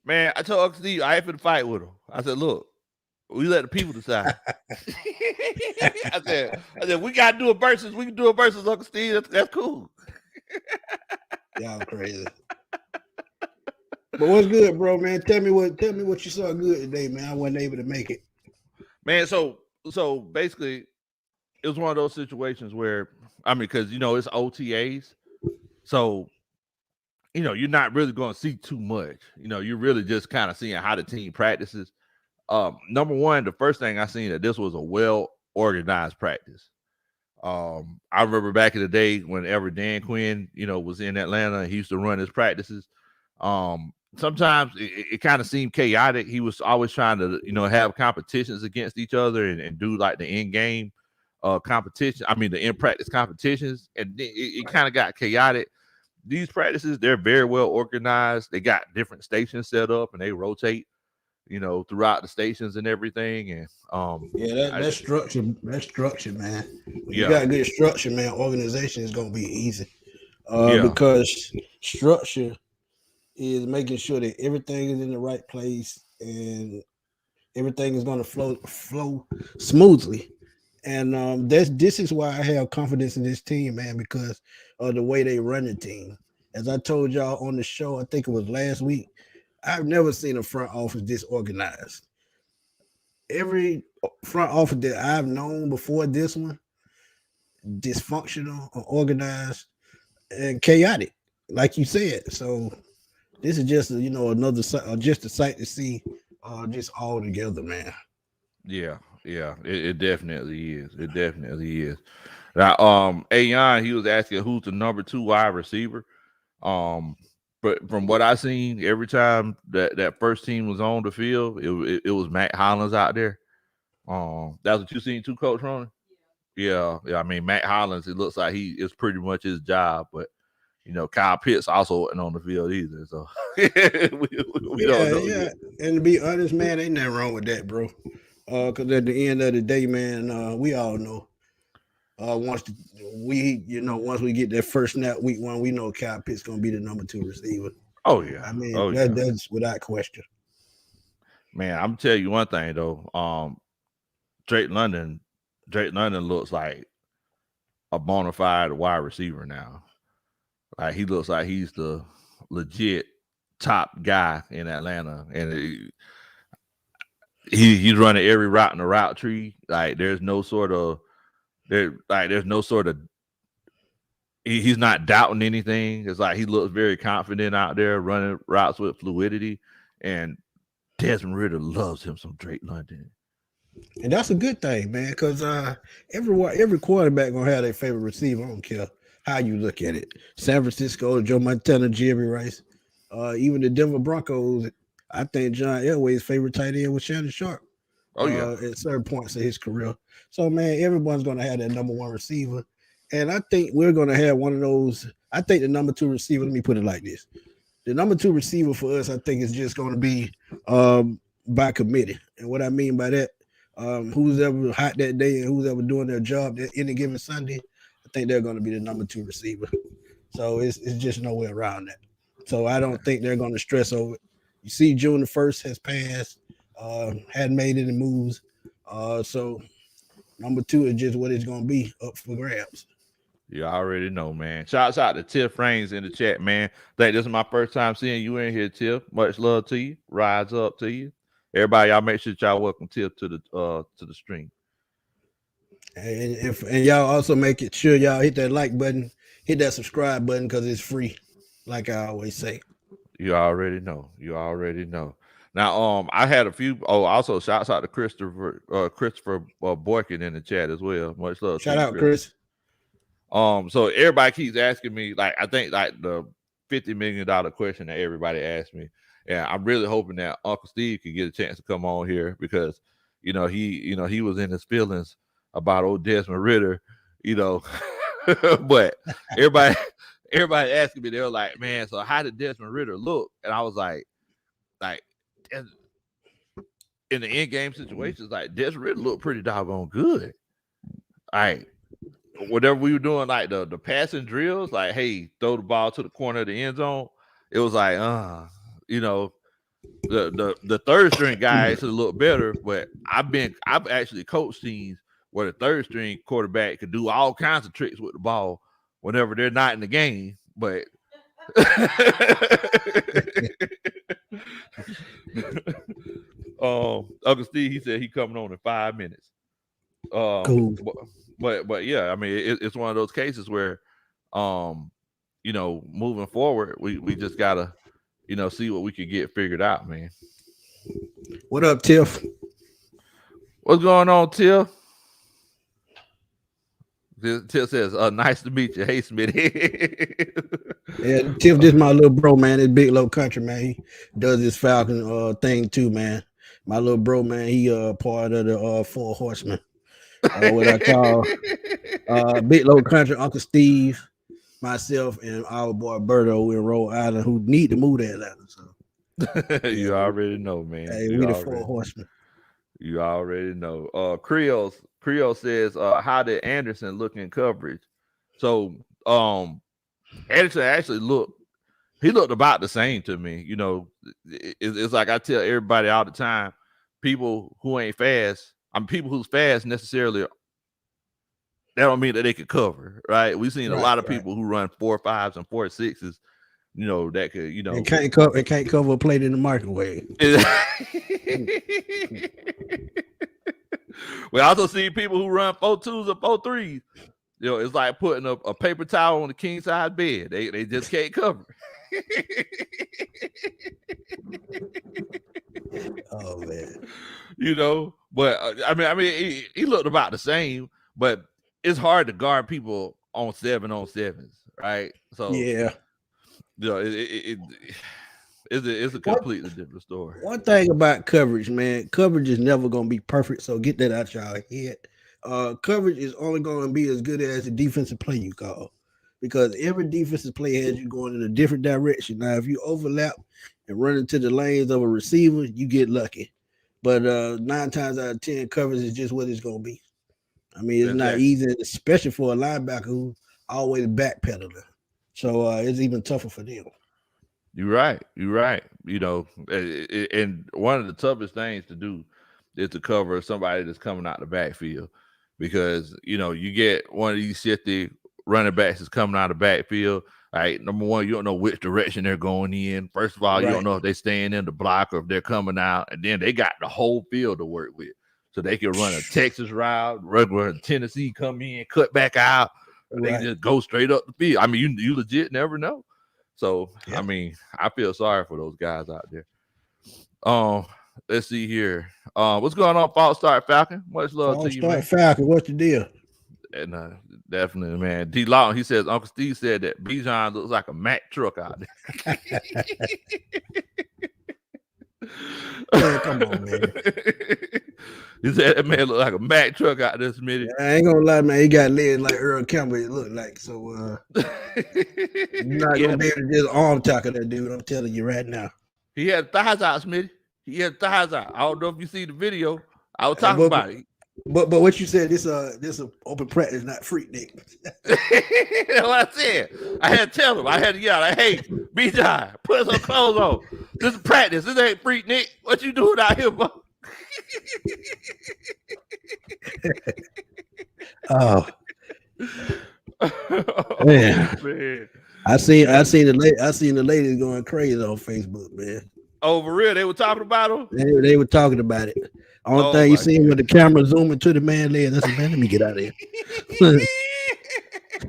Man, I told Uncle Steve I ain't finna fight with him. I said, look, we let the people decide. I said, we got to do a versus. We can do a versus, Uncle Steve. That's cool. Y'all crazy. But what's good, bro, man? Tell me what you saw good today, man. I wasn't able to make it. Man, so basically, it was one of those situations where, because, it's OTAs. So, you're not really going to see too much. You're really just kind of seeing how the team practices. Number one, the first thing I seen that this was a well-organized practice. I remember back in the day whenever Dan Quinn, was in Atlanta, he used to run his practices. Sometimes it kind of seemed chaotic. He was always trying to, have competitions against each other and do like the in-game competition. The in-practice competitions. And it kind of got chaotic. These practices, they're very well organized. They got different stations set up and they rotate, throughout the stations and everything. And that's structure, man. When you got good structure, man, organization is gonna be easy. Because structure is making sure that everything is in the right place and everything is going to flow smoothly. And this is why I have confidence in this team, man, because of the way they run the team. As I told y'all on the show, I think it was last week, I've never seen a front office disorganized. Every front office that I've known before this one, dysfunctional, unorganized, and chaotic, like you said. So this is just another just a sight to see just all together, man. Yeah, it definitely is. It definitely is. Now, Ayon, he was asking who's the number 2 wide receiver. But from what I seen, every time that first team was on the field, it was Matt Hollins out there. That's what you seen too, Coach Ronan. Yeah. I mean, Matt Hollins, it looks like it's pretty much his job, but Kyle Pitts also wasn't on the field either. So we don't know. Yeah. And to be honest, man, ain't nothing wrong with that, bro. Because at the end of the day, man, we all know. Once we get that first snap week 1, we know Kyle Pitts gonna be the number 2 receiver. Oh yeah. I mean, that's without question. Man, I'm tell you one thing though. Drake London looks like a bona fide wide receiver now. Like he looks like he's the legit top guy in Atlanta, and he's running every route in the route tree. Like there's no sort of he's not doubting anything. It's like he looks very confident out there running routes with fluidity, and Desmond Ridder loves him some Drake London. And that's a good thing, man, because every quarterback gonna have their favorite receiver. I don't care how you look at it. San Francisco, Joe Montana, Jerry Rice, even the Denver Broncos. I think John Elway's favorite tight end was Shannon Sharp. Oh yeah, at certain points of his career. So man, everyone's gonna have that number 1 receiver, and I think we're gonna have one of those. I think the number 2 receiver. Let me put it like this: the number 2 receiver for us, I think, is just gonna be by committee. And what I mean by that, who's ever hot that day and who's ever doing their job that any given Sunday, I think they're going to be the number 2 receiver. So it's just no way around that. So I don't think they're going to stress over it. You see, June the 1st has passed, hadn't made any moves. So number 2 is just what it's going to be, up for grabs. You already know, man. Shouts out to Tiff Rains in the chat, man. Think this is my first time seeing you in here, Tiff. Much love to you. Rise up to you. Everybody, y'all make sure y'all welcome Tiff to the stream. And y'all also make it sure y'all hit that like button, hit that subscribe button, because it's free, like I always say. You already know. Now, I had a few. Oh, also shouts out to Christopher Boykin in the chat as well. Much love. Shout out, Chris. So everybody keeps asking me, like, I think like the $50 million question that everybody asked me. And I'm really hoping that Uncle Steve can get a chance to come on here because, he was in his feelings about old Desmond Ridder, but everybody asking me, they were like, man, so how did Desmond Ridder look? And I was like in the end game situations, like Desmond Ridder looked pretty doggone good. Like whatever we were doing, like the passing drills, like, hey, throw the ball to the corner of the end zone. It was like, the third string guys should look better, but I've actually coached teams where the third string quarterback could do all kinds of tricks with the ball whenever they're not in the game. But Uncle Steve, he said he coming on in 5 minutes. Cool. But yeah, I mean it's one of those cases where moving forward, we just gotta see what we could get figured out, man. What up, Tiff? What's going on, Tiff? Tiff says, nice to meet you. Hey, Smitty. Yeah, Tiff, this is my little bro, man. It's Big Low Kuntry, man. He does this Falcon thing too, man. My little bro, man, he part of the 4 Horsemen. What I call Big Low Kuntry, Uncle Steve, myself, and our boy Berto in Rhode Island, who need to move to Atlanta. So you already know, man. Hey, we the 4 Horsemen. You already know. Creole says, how did Anderson look in coverage? So Anderson actually looked about the same to me. It's like I tell everybody all the time, people who ain't fast, people who's fast necessarily, that don't mean that they could cover, right? We've seen a lot of people who run 4.5s and 4.6s, that could, it can't cover a plate in the microwave. We also see people who run 4.2s or 4.3s. It's like putting a paper towel on the king size bed. They just can't cover. Oh man. But I mean, he looked about the same, but it's hard to guard people on 7-on-7s, right? So yeah, it's a completely different story. One thing about coverage, man, coverage is never gonna be perfect. So get that out y'all head. Coverage is only gonna be as good as the defensive play you call, because every defensive play has you going in a different direction. Now, if you overlap and run into the lanes of a receiver, you get lucky. But 9 times out of 10, coverage is just what it's gonna be. I mean, it's not easy, especially for a linebacker who's always backpedaling. So it's even tougher for them. You're right. And one of the toughest things to do is to cover somebody that's coming out the backfield, because you get one of these shifty running backs that's coming out of the backfield. All right, number one, you don't know which direction they're going in. First of all, you don't know if they're staying in the block or if they're coming out, and then they got the whole field to work with, so they can run a Texas route, run Tennessee, come in, cut back out, or they can just go straight up the field. I mean, you legit never know. So, I mean, I feel sorry for those guys out there. Let's see here. What's going on, False Start Falcon? Much love to you, man. Falcon, what's the deal? And definitely, man. D. Lawton, he says Uncle Steve said that Bijan looks like a Mack truck out there. Man, come on, man. He said that man look like a Mack truck out there, Smitty. I ain't gonna lie, man. He got legs like Earl Campbell, it looked like. So you're not gonna be able to just arm tackle that dude. I'm telling you right now. He had thighs out, Smitty. He had thighs out. I don't know if you see the video. I was talking about it. But what you said, this open practice, not freak Nick. That's what I said. I had to tell him. I had to yell, like, hey, Bijan, put some clothes on. This is practice. This ain't freak Nick. What you doing out here, bro? Oh man. I seen the ladies going crazy on Facebook, man. Oh, for real? They were talking about him? They were talking about it. Only thing you seen with the camera zooming to the man leg. That's man, let me get out of here.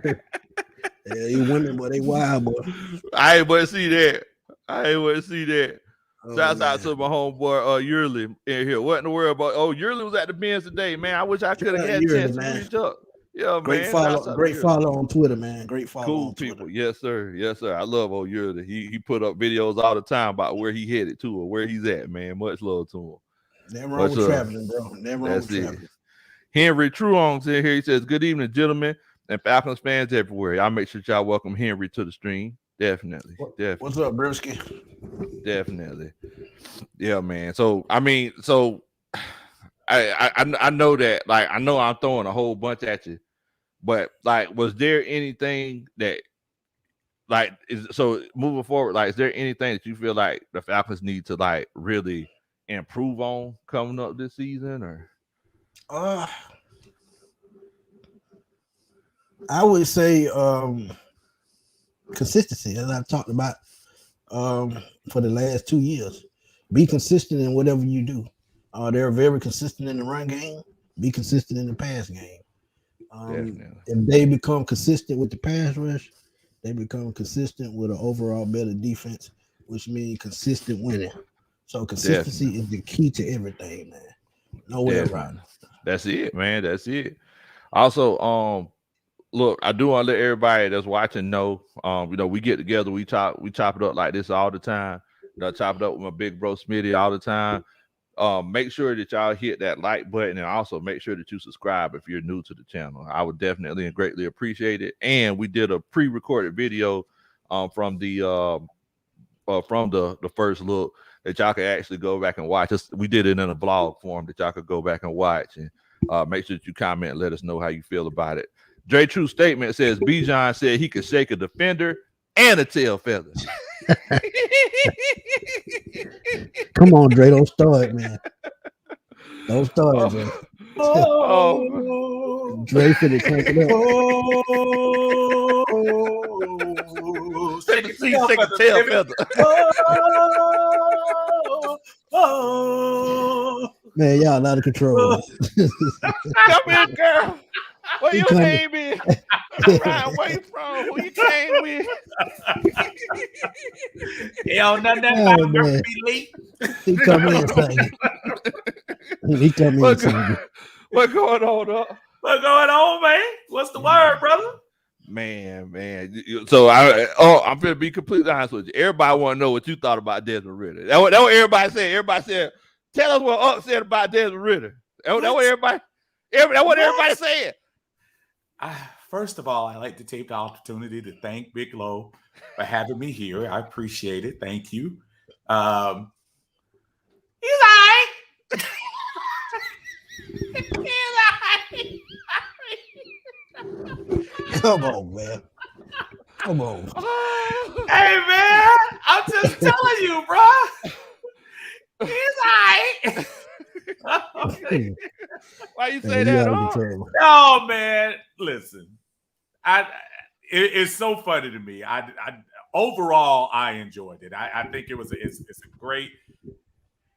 Yeah, these women, boy, they wild, boy. I ain't want to see that. Shouts out to my homeboy Yearly in here. What in the world, boy? Oh, Yearly was at the Benz today, man. I wish I could have had a chance to reach up. Yeah, great man. Great follow on Twitter, man. Great follow. Cool on people. Twitter. Yes, sir. I love old Yearly. He put up videos all the time about where he headed to or where he's at, man. Much love to him. Never wrong with traveling, bro. Never wrong with traveling. Henry Truong's in here. He says, good evening, gentlemen, and Falcons fans everywhere. I'll make sure y'all welcome Henry to the stream. Definitely. What's up, Brisky? Definitely. Yeah, man. So, I mean, I know that, like, I know I'm throwing a whole bunch at you, but, like, was there anything that, like, moving forward, like, is there anything that you feel like the Falcons need to, like, really improve on coming up this season, or? I would say consistency, as I've talked about for the last 2 years. Be consistent in whatever you do. They're very consistent in the run game. Be consistent in the pass game. If they become consistent with the pass rush, they become consistent with an overall better defense, which means consistent winning. So consistency is the key to everything, man. No way around it. That's it, man. That's it. Also, look, I do want to let everybody that's watching know, we get together, we chop it up like this all the time. I chop it up with my big bro Smitty all the time. Make sure that y'all hit that like button, and also make sure that you subscribe if you're new to the channel. I would definitely and greatly appreciate it. And we did a pre-recorded video from the first look that y'all can actually go back and watch. We did it in a vlog form that y'all could go back and watch, and make sure that you comment and let us know how you feel about it. Dre True Statement says Bijan said he could shake a defender and a tail feather. Come on, Dre, don't start, man. Don't start, man. Dre finna crank it up. Shake a tail feather. Man, y'all out of control. Come here, girl. Where your name is? Ryan, where you from? Who you came with? Hell, nothing about Murphy Lee. He come in singing. He come in singing. What going on, What's going on, man? What's the word, brother? Man. So I'm gonna be completely honest with you. Everybody want to know what you thought about Desmond Ritter. That's what everybody said. Everybody said, tell us what Unc said about Desmond Ritter. That's what everybody said. First of all, I'd like to take the opportunity to thank Big Low for having me here. I appreciate it. Thank you. He's all right. Come on, man. Come on. Hey, man. I'm just telling you, bro. He's all right. Why you say that? No, man. Listen, it's so funny to me. Overall, I enjoyed it. I think it's a great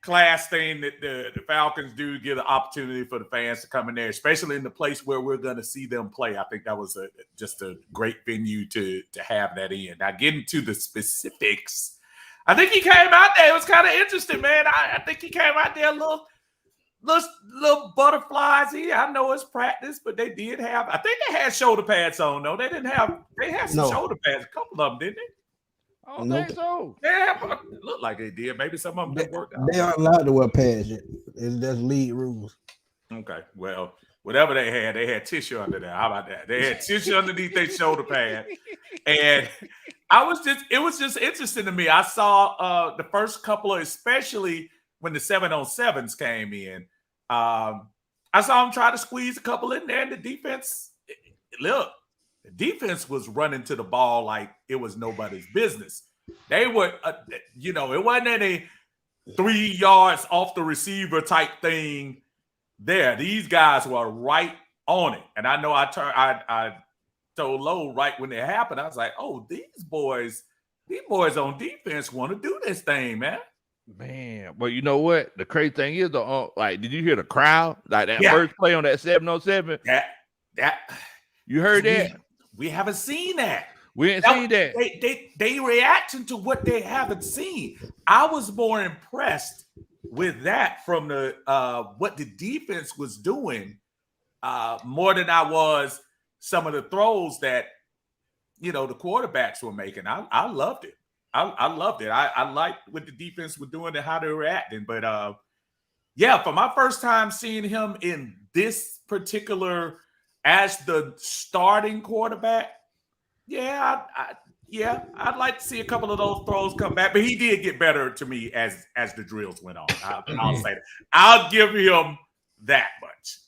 class thing that the Falcons do, give the opportunity for the fans to come in there, especially in the place where we're going to see them play. I think that was just a great venue to have that in. Now, getting to the specifics, I think he came out there. It was kind of interesting, man. I think he came out there a little butterflies. I know it's practice, but they did have. I think they had shoulder pads on, though. They had some shoulder pads. A couple of them, didn't they? I don't think so. Yeah, it looked like they did. Maybe some of them didn't work out. They aren't allowed to wear pads yet. That's league rules. Okay, well, whatever they had tissue under there. How about that? They had tissue underneath their shoulder pad, and it was just interesting to me. I saw the first couple of, especially when the 7-on-7s came in. I saw them try to squeeze a couple in there, and the defense. Look. The defense was running to the ball like it was nobody's business. They were, it wasn't any 3 yards off the receiver type thing there. These guys were right on it. And I know I told Lowe right when it happened, I was like, oh, these boys on defense want to do this thing, man. Man, well, you know what? The crazy thing is, did you hear the crowd? Like that first play on that 7-on-7? You heard that? We haven't seen that. We ain't seen that. They reacting to what they haven't seen. I was more impressed with that from the what the defense was doing more than I was some of the throws that the quarterbacks were making. I loved it. I loved it. I liked what the defense was doing and how they were reacting. But for my first time seeing him in this particular as the starting quarterback, I'd like to see a couple of those throws come back. But he did get better to me as the drills went on. I'll say that. I'll give him that much.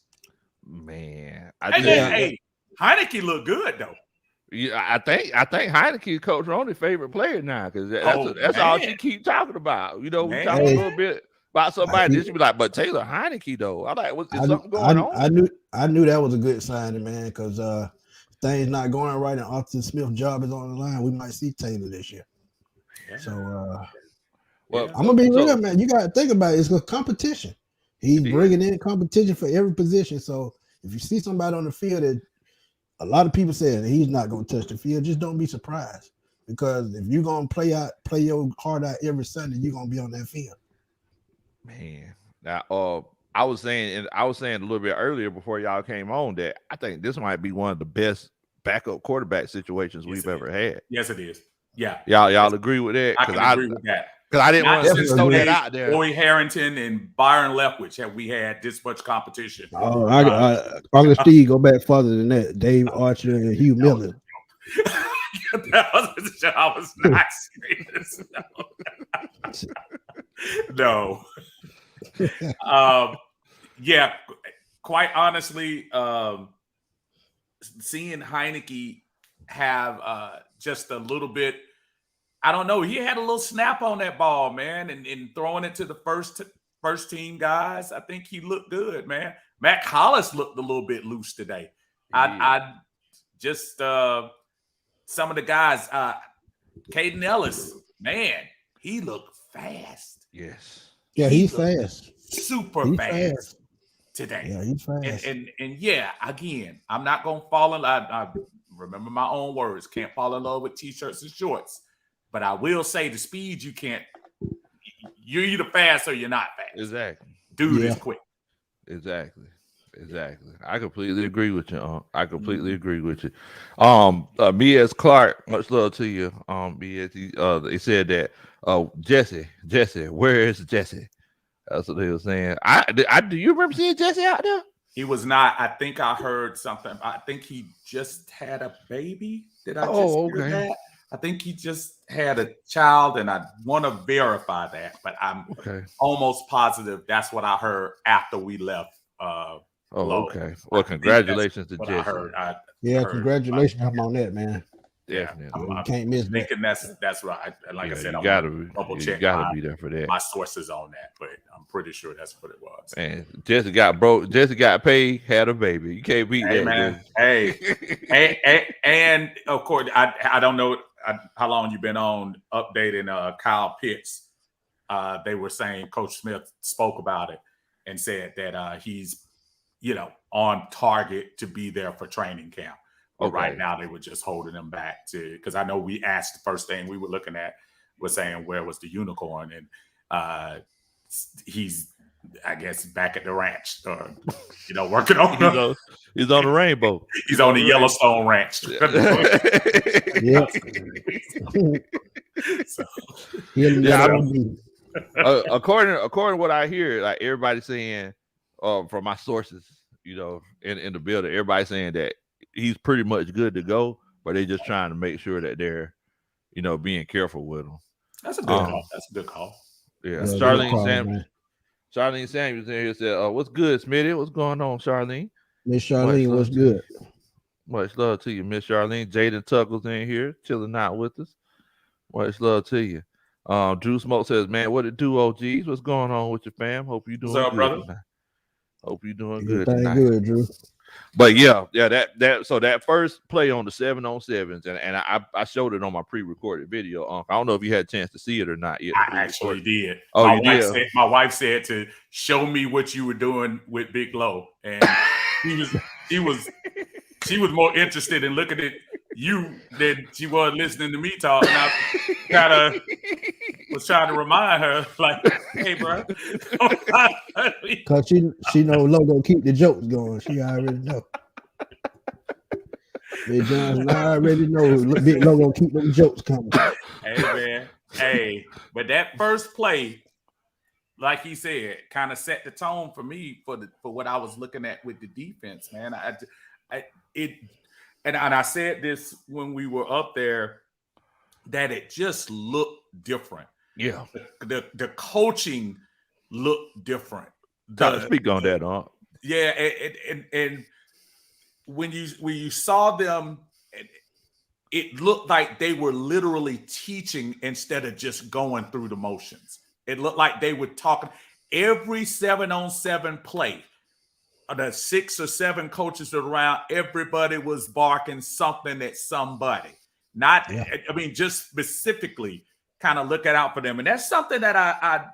Man, hey, Heineke looked good though. Yeah, I think Heineke is Coach Ronnie's favorite player now because that's all she keep talking about. We talk a little bit about somebody. This should be like, but Taylor Heineke though. I'm like, is something going on? I knew that was a good sign, man, because things not going right and Austin Smith's job is on the line. We might see Taylor this year. Yeah. So I'm gonna be real, man. You gotta think about it. It's a competition. He's bringing in competition for every position. So if you see somebody on the field that a lot of people say that he's not gonna touch the field, just don't be surprised. Because if you're gonna play your heart out every Sunday, you're gonna be on that field. Man, now I was saying a little bit earlier before y'all came on that I think this might be one of the best backup quarterback situations we've ever had. Yes, it is. Yeah, y'all agree with that? I can agree with that. Because I didn't want to throw that out there. Boy Harrington and Byron Leftwich, have we had this much competition? Oh, Uncle Steve go back further than that. Dave Archer and Hugh Miller. I was not serious. No. Quite honestly, seeing Heineke have just a little bit, I don't know, he had a little snap on that ball, man, and throwing it to the first team guys. I think he looked good, man. Matt Hollis looked a little bit loose today. I just some of the guys, Caden Ellis, man, he looked fast. Yes. Yeah, he's fast. Super fast. today. Yeah, he's fast. And yeah, again, I'm not gonna fall in love. I remember my own words. Can't fall in love with t-shirts and shorts. But I will say the speed you can't. You're either fast or you're not fast. Exactly. Dude is quick. Exactly. I completely agree with you. I completely agree with you. Me as Clark, much love to you. Me as he said that. Jesse, where is Jesse? That's what they were saying. Do you remember seeing Jesse out there? He was not. I think I heard something. I think he just had a baby. Did I just hear that? I think he just had a child, and I want to verify that, but I'm almost positive that's what I heard after we left. Okay. Well, congratulations to Jesse. Congratulations on that, man. Definitely. I'm can't miss thinking that's right. Like I said, you gotta be there for that. My sources on that, but I'm pretty sure that's what it was. And Jesse got broke. Jesse got paid, had a baby. You can't beat that, man. Hey, and of course, I don't know how long you've been on updating Kyle Pitts. They were saying Coach Smith spoke about it and said that he's on target to be there for training camp. But right now they were just holding him back because I know we asked, the first thing we were looking at was saying where was the unicorn, and he's, I guess, back at the ranch, working on. He's on the rainbow. He's on the Yellowstone ranch. According to what I hear, like everybody's saying, from my sources, in the building, everybody's saying that he's pretty much good to go, but they're just trying to make sure that they're, being careful with him. That's a good call. Yeah, Charlene Samuels in here said, "What's good, Smitty? What's going on, Charlene? Miss Charlene, what's good? Much love to you, Miss Charlene. Jaden Tuckle's in here, chilling out with us. Much love to you." Drew Smoke says, "Man, what it do, OGs? What's going on with your fam? Hope you doing good, brother. Tonight. Hope you doing good tonight." Good, Drew. But that first play on the 7-on-7s, and I showed it on my pre-recorded video. I don't know if you had a chance to see it or not yet. I actually did. Oh, my wife said to show me what you were doing with Big Low, and she was more interested in looking at you than she was listening to me talk. And I kind of was trying to remind her, like, hey, bro. Because she know Logo keep the jokes going. She already know. Big Johnson, I already know Big Logo keep them jokes coming. Hey, man. Hey, but that first play, like he said, kind of set the tone for me for what I was looking at with the defense, man. And I said this when we were up there, that it just looked different. Yeah. The coaching looked different. Speak on that, huh? Yeah, and when you saw them, it looked like they were literally teaching instead of just going through the motions. It looked like they were talking every 7-on-7 play. The 6 or 7 coaches around, everybody was barking something at somebody. Just specifically kind of looking out for them. And that's something that I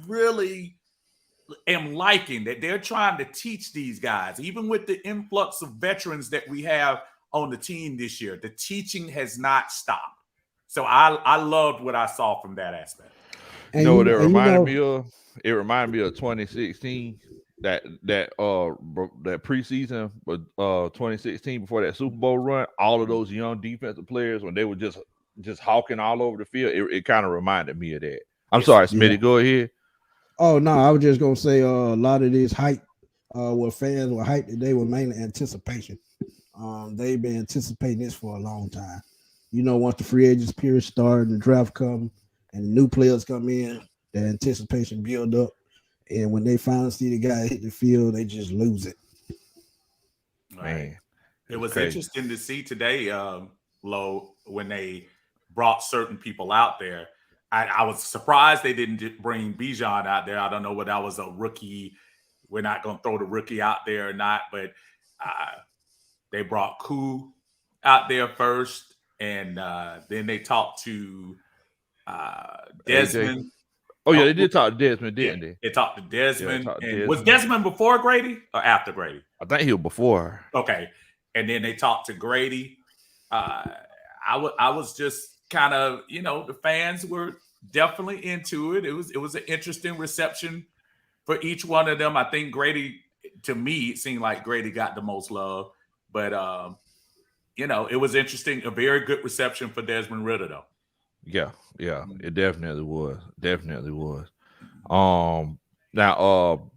really am liking, that they're trying to teach these guys, even with the influx of veterans that we have on the team this year. The teaching has not stopped. So I loved what I saw from that aspect. You know what it reminded me of? It reminded me of 2016. That preseason, but 2016 before that Super Bowl run, all of those young defensive players, when they were just hawking all over the field, it kind of reminded me of that. I'm sorry, Smitty, go ahead. Oh no, I was just gonna say a lot of this hype, what fans were hyped today was mainly anticipation. They've been anticipating this for a long time. Once the free agents period started and the draft come and the new players come in, the anticipation build up. And when they finally see the guy hit the field, they just lose it. Man, it was interesting to see today, Lo, when they brought certain people out there. I was surprised they didn't bring Bijan out there. I don't know whether that was a rookie. We're not going to throw the rookie out there or not, but they brought Koo out there first, and then they talked to Desmond. Oh yeah, they did talk to Desmond, didn't they? They talked to Desmond. Yeah, and was Desmond before Grady or after Grady? I think he was before. Okay, and then they talked to Grady. I was just kind of, the fans were definitely into it. It was an interesting reception for each one of them. I think Grady, to me, it seemed like Grady got the most love, but it was interesting. A very good reception for Desmond Ridder, though. Yeah, it definitely was. Now,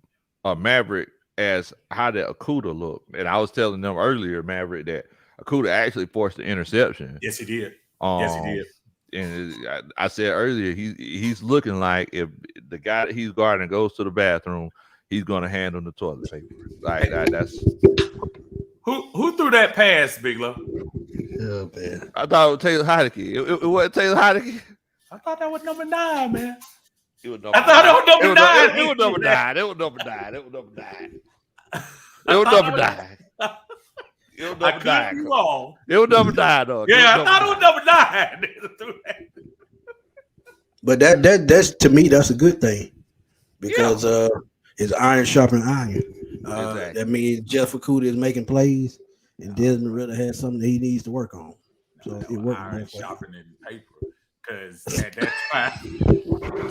Maverick asked how did Okudah look, and I was telling them earlier, Maverick, that Okudah actually forced the interception. Yes, he did. And I said earlier, he's looking like if the guy that he's guarding goes to the bathroom, he's going to hand him the toilet paper. Like that's who threw that pass, Big Low? Oh man, I thought it was Taylor Heinicke. It wasn't Taylor Heinicke. I thought that was number 9, man. It was number I thought it was number 9. It was number 9. It was number 9. It was number 9. It was number 9. It was number 9. It was number 9, though. Yeah, I thought it was number 9. But that's to me, that's a good thing because it's iron sharpening iron. Exactly. That means Jeff Okudah is making plays, and Desmond Ridder has something that he needs to work on. So it works. Iron sharpening paper, because that's fine. I'm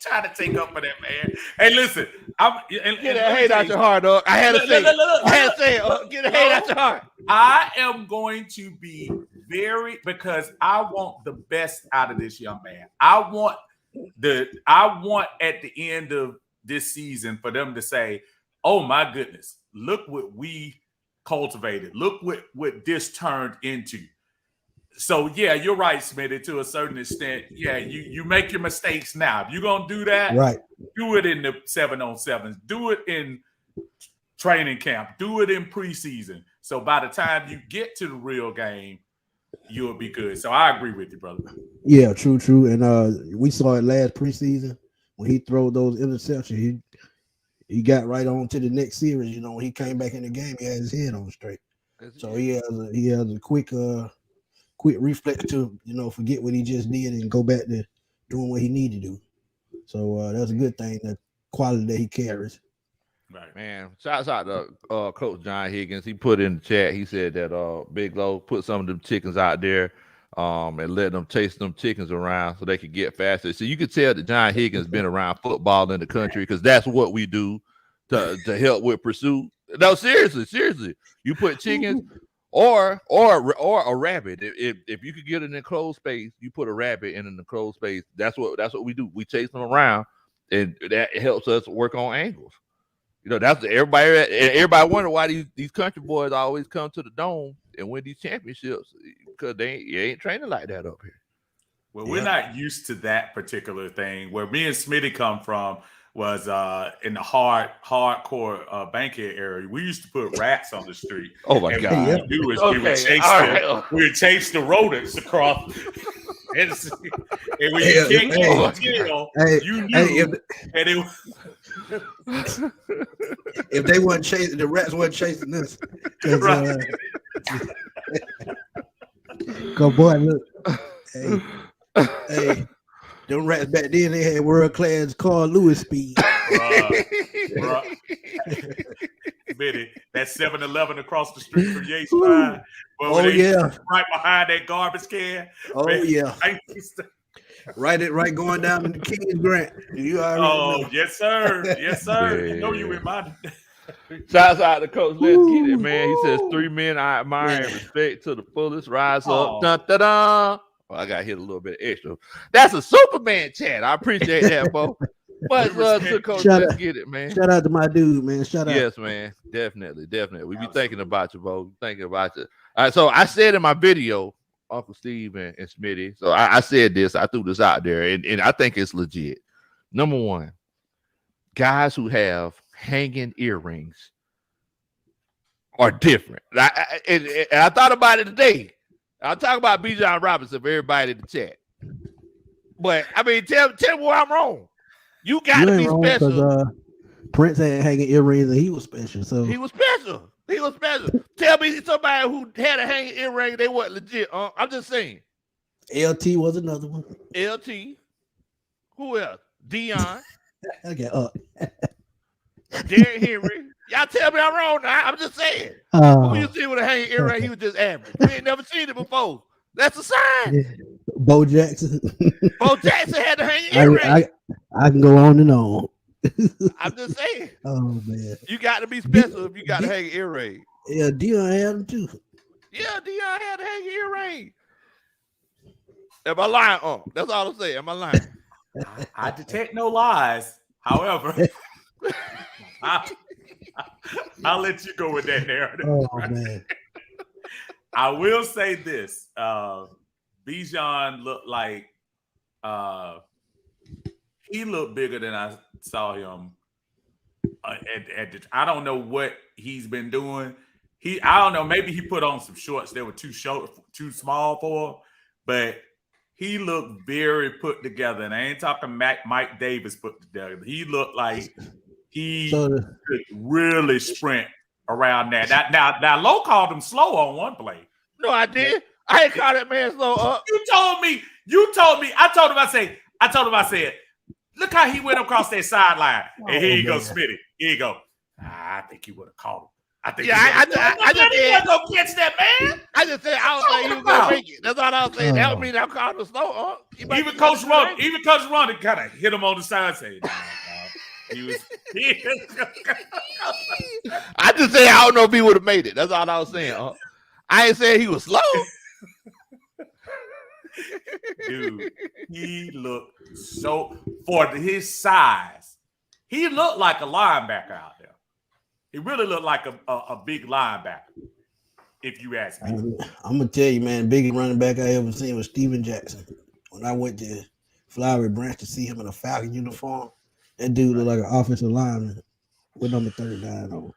trying to take up for that, man. Hey, listen, Get that hate out your heart, dog. I had to say it. Get the hate out your heart. I am going to be because I want the best out of this young man. I want at the end of this season for them to say, oh my goodness, look what we cultivated. Look what this turned into. So yeah, you're right, Smitty, to a certain extent. Yeah, you make your mistakes now. If you're gonna do that, right, do it in the 7-on-7s, do it in training camp, do it in preseason. So by the time you get to the real game, you'll be good. So I agree with you, brother. Yeah, true. And we saw it last preseason when he threw those interceptions. He got right on to the next series. When he came back in the game, he had his head on straight. So he has a quick reflex to forget what he just did and go back to doing what he needed to do. So that's a good thing, the quality that he carries. Right, man. Shouts out to Coach John Higgins. He put in the chat. He said that Big Low put some of them chickens out there and let them chase them chickens around so they could get faster. So you could tell that John Higgins been around football in the country because that's what we do to help with pursuit. No, seriously. You put chickens or a rabbit. If you could get an enclosed space, you put a rabbit in an enclosed space. That's what we do. We chase them around, and that helps us work on angles. That's everybody wonder why these country boys always come to the dome and win these championships because they ain't training like that up here. Well, we're not used to that particular thing. Where me and Smitty come from was in the hardcore Bankhead area. We used to put rats on the street. Oh my God! What we do is we would chase the rodents across. And when you kick the tail, you knew that it was. If they weren't chasing, the rats weren't chasing us. Right. Go boy, look. Hey, them rats back then, they had world-class Carl Lewis speed. Benny, that 7-Eleven across the street from Yates Line. Right behind that garbage can. Oh, man, yeah. Right going down to the King's Grant. You already know. Yes, sir. Yeah. You in my. Shouts out to Coach. Let's get it, man. He says 3 men I admire and respect to the fullest. Rise up. Dun, dun, dun. Well, I got hit a little bit extra. That's a Superman chat. I appreciate that, Bo. But to Coach, let's get it, man. Shout out to my dude, man. Shout out. Yes, man. Definitely. We be thinking about you, Bo. Thinking about you. All right, so I said in my video, Uncle Steve and Smitty. So I said this. I threw this out there, and I think it's legit. Number one, guys who have hanging earrings are different. And I thought about it today. I'll talk about Bijan Robinson for everybody in the chat. But I mean, tell me where I'm wrong. You got to be special. Prince had hanging earrings, and he was special. So he was special. Tell me somebody who had a hanging earring, they weren't legit. I'm just saying. LT was another one. LT. Who else? Dion. Okay. Derrick Henry. Y'all tell me I'm wrong now. I'm just saying. Who you see with a hanging earring? He was just average. We ain't never seen it before. That's a sign. Bo Jackson. Bo Jackson had the hanging earring. I can go on and on. I'm just saying. Oh man, you got to be special if you got to hang earring. Yeah, Dion had them too. Yeah, Dion had to hang earring. Am I lying? That's all I'm saying. Am I lying? I detect no lies. However, I'll let you go with that narrative. Oh man. I will say this: Bijan looked like he looked bigger than I saw him. I don't know what he's been doing. I don't know. Maybe he put on some shorts that were too short, too small for him. But he looked very put together, and I ain't talking Mike Davis put together. He looked like he could really sprint around that. Now, Lowe called him slow on one play. No, I did. I ain't call that man slow up. You told me. I told him. I said, look how he went across that sideline. And here you go, Smitty. Here you go. I think he would have caught him. I think. Yeah, I just said go catch that man. I just said I don't think he was gonna make it. That's all I was saying. That would mean I called him slow up. Even Coach Ron kind of hit him on the side, saying, he was. I just said I don't know if he would have made it. That's all I was saying. I ain't saying he was slow. Dude, he looked so for his size. He looked like a linebacker out there. He really looked like a big linebacker. If you ask me, I'm gonna tell you, man, the biggest running back I ever seen was Steven Jackson. When I went to Flowery Branch to see him in a Falcon uniform, that dude looked like an offensive lineman with number 39 on.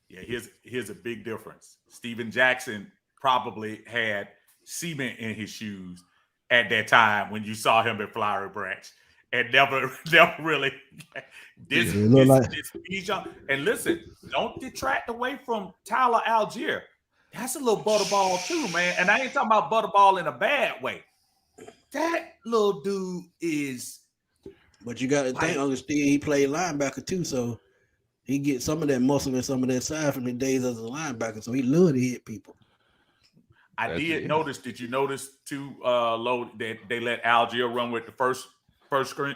Yeah, here's a big difference. Steven Jackson probably had cement in his shoes at that time when you saw him at Flowery Branch, and never really this Bijan. And listen, don't detract away from Tyler Algier. That's a little butterball too, man. And I ain't talking about butterball in a bad way. That little dude is. But you got to think, Uncle Steve, he played linebacker too, so he gets some of that muscle and some of that size from the days as a linebacker. So he loved to hit people. Notice. Did you notice too, Low, that they let Algier run with the first team?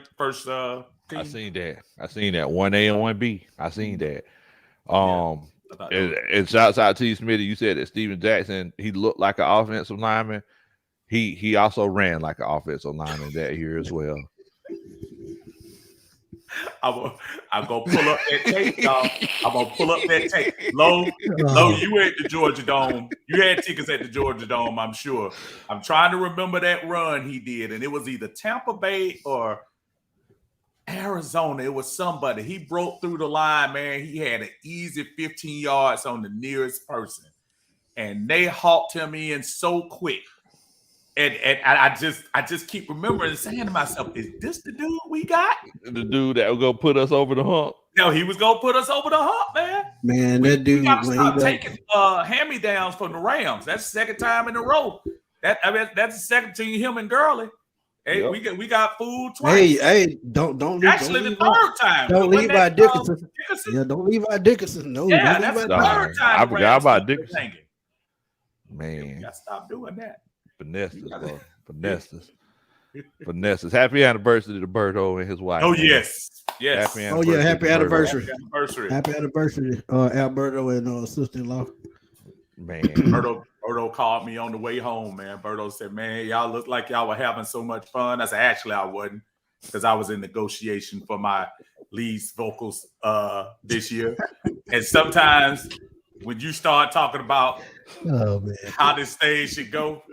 I seen that. 1A and 1B. I seen that. And shouts out to you, Smitty. You said that Steven Jackson, he looked like an offensive lineman. He also ran like an offensive lineman that year as well. I'm gonna pull up that tape, y'all. I'm gonna pull up that tape. Low, you at the Georgia Dome. You had tickets at the Georgia Dome, I'm sure. I'm trying to remember that run he did, and it was either Tampa Bay or Arizona. It was somebody. He broke through the line, man. He had an easy 15 yards on the nearest person, and they hawked him in so quick. And I just keep remembering and saying to myself, is this the dude we got? The dude that was gonna put us over the hump. No, he was gonna put us over the hump, man. Man, that dude. We gotta stop taking hand-me-downs from the Rams. That's the second time in a row. That's the second to him and Gurley. Hey, yep. we got food twice. Hey, don't leave. Actually, the third time. Don't leave out Dickerson. Yeah, don't leave out Dickerson. No, yeah, that's the third time. I forgot about Dickerson. Man, you gotta stop doing that. Finesses, bro. Finesses. Happy anniversary to Berto and his wife. Oh, yes. Happy anniversary. Happy anniversary, Alberto and sister-in-law. Man. Berto called me on the way home, man. Berto said, man, y'all look like y'all were having so much fun. I said, actually, I wasn't, because I was in negotiation for my lead vocals this year. And sometimes when you start talking about how this stage should go,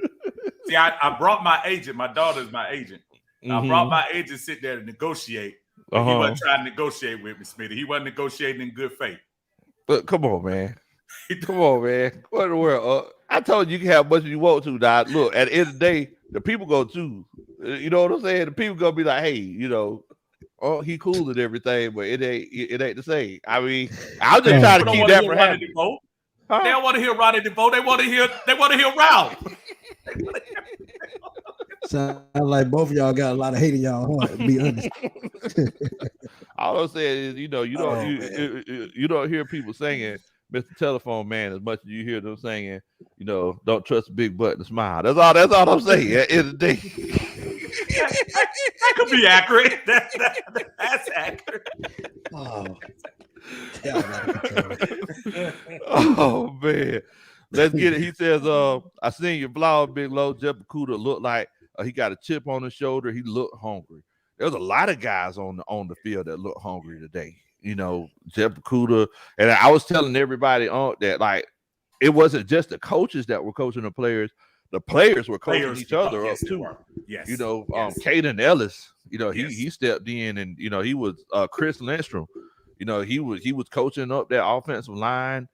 see, I brought my agent. My daughter's my agent. Mm-hmm. I brought my agent to sit there to negotiate. He wasn't trying to negotiate with me, Smitty. He wasn't negotiating in good faith. But come on, man. What in the world? I told you can have as much as you want to, Doc. Look, at the end of the day, the people go too. You know what I'm saying? The people gonna be like, hey, he cool and everything, but it ain't the same. I mean, I'm just trying to keep that for happening. They don't want to hear Ronnie DeVoe. They want to hear Ralph. Sound like both of y'all got a lot of hate in y'all heart, to be honest. All I'm saying is, you don't hear people singing Mr. Telephone Man as much as you hear them singing, don't trust a big butt and smile. That's all I'm saying at the end of the day. That could be accurate. That's accurate. Oh man. Let's get it. He says, I seen your vlog, Big Low. Jeff Okudah looked like he got a chip on his shoulder. He looked hungry. There's a lot of guys on the field that look hungry today. Jeff Okudah. And I was telling everybody that, like, it wasn't just the coaches that were coaching the players. The players were coaching each other up too. Yes. Caden Ellis, he stepped in, and he was Chris Lindstrom. He was coaching up that offensive line.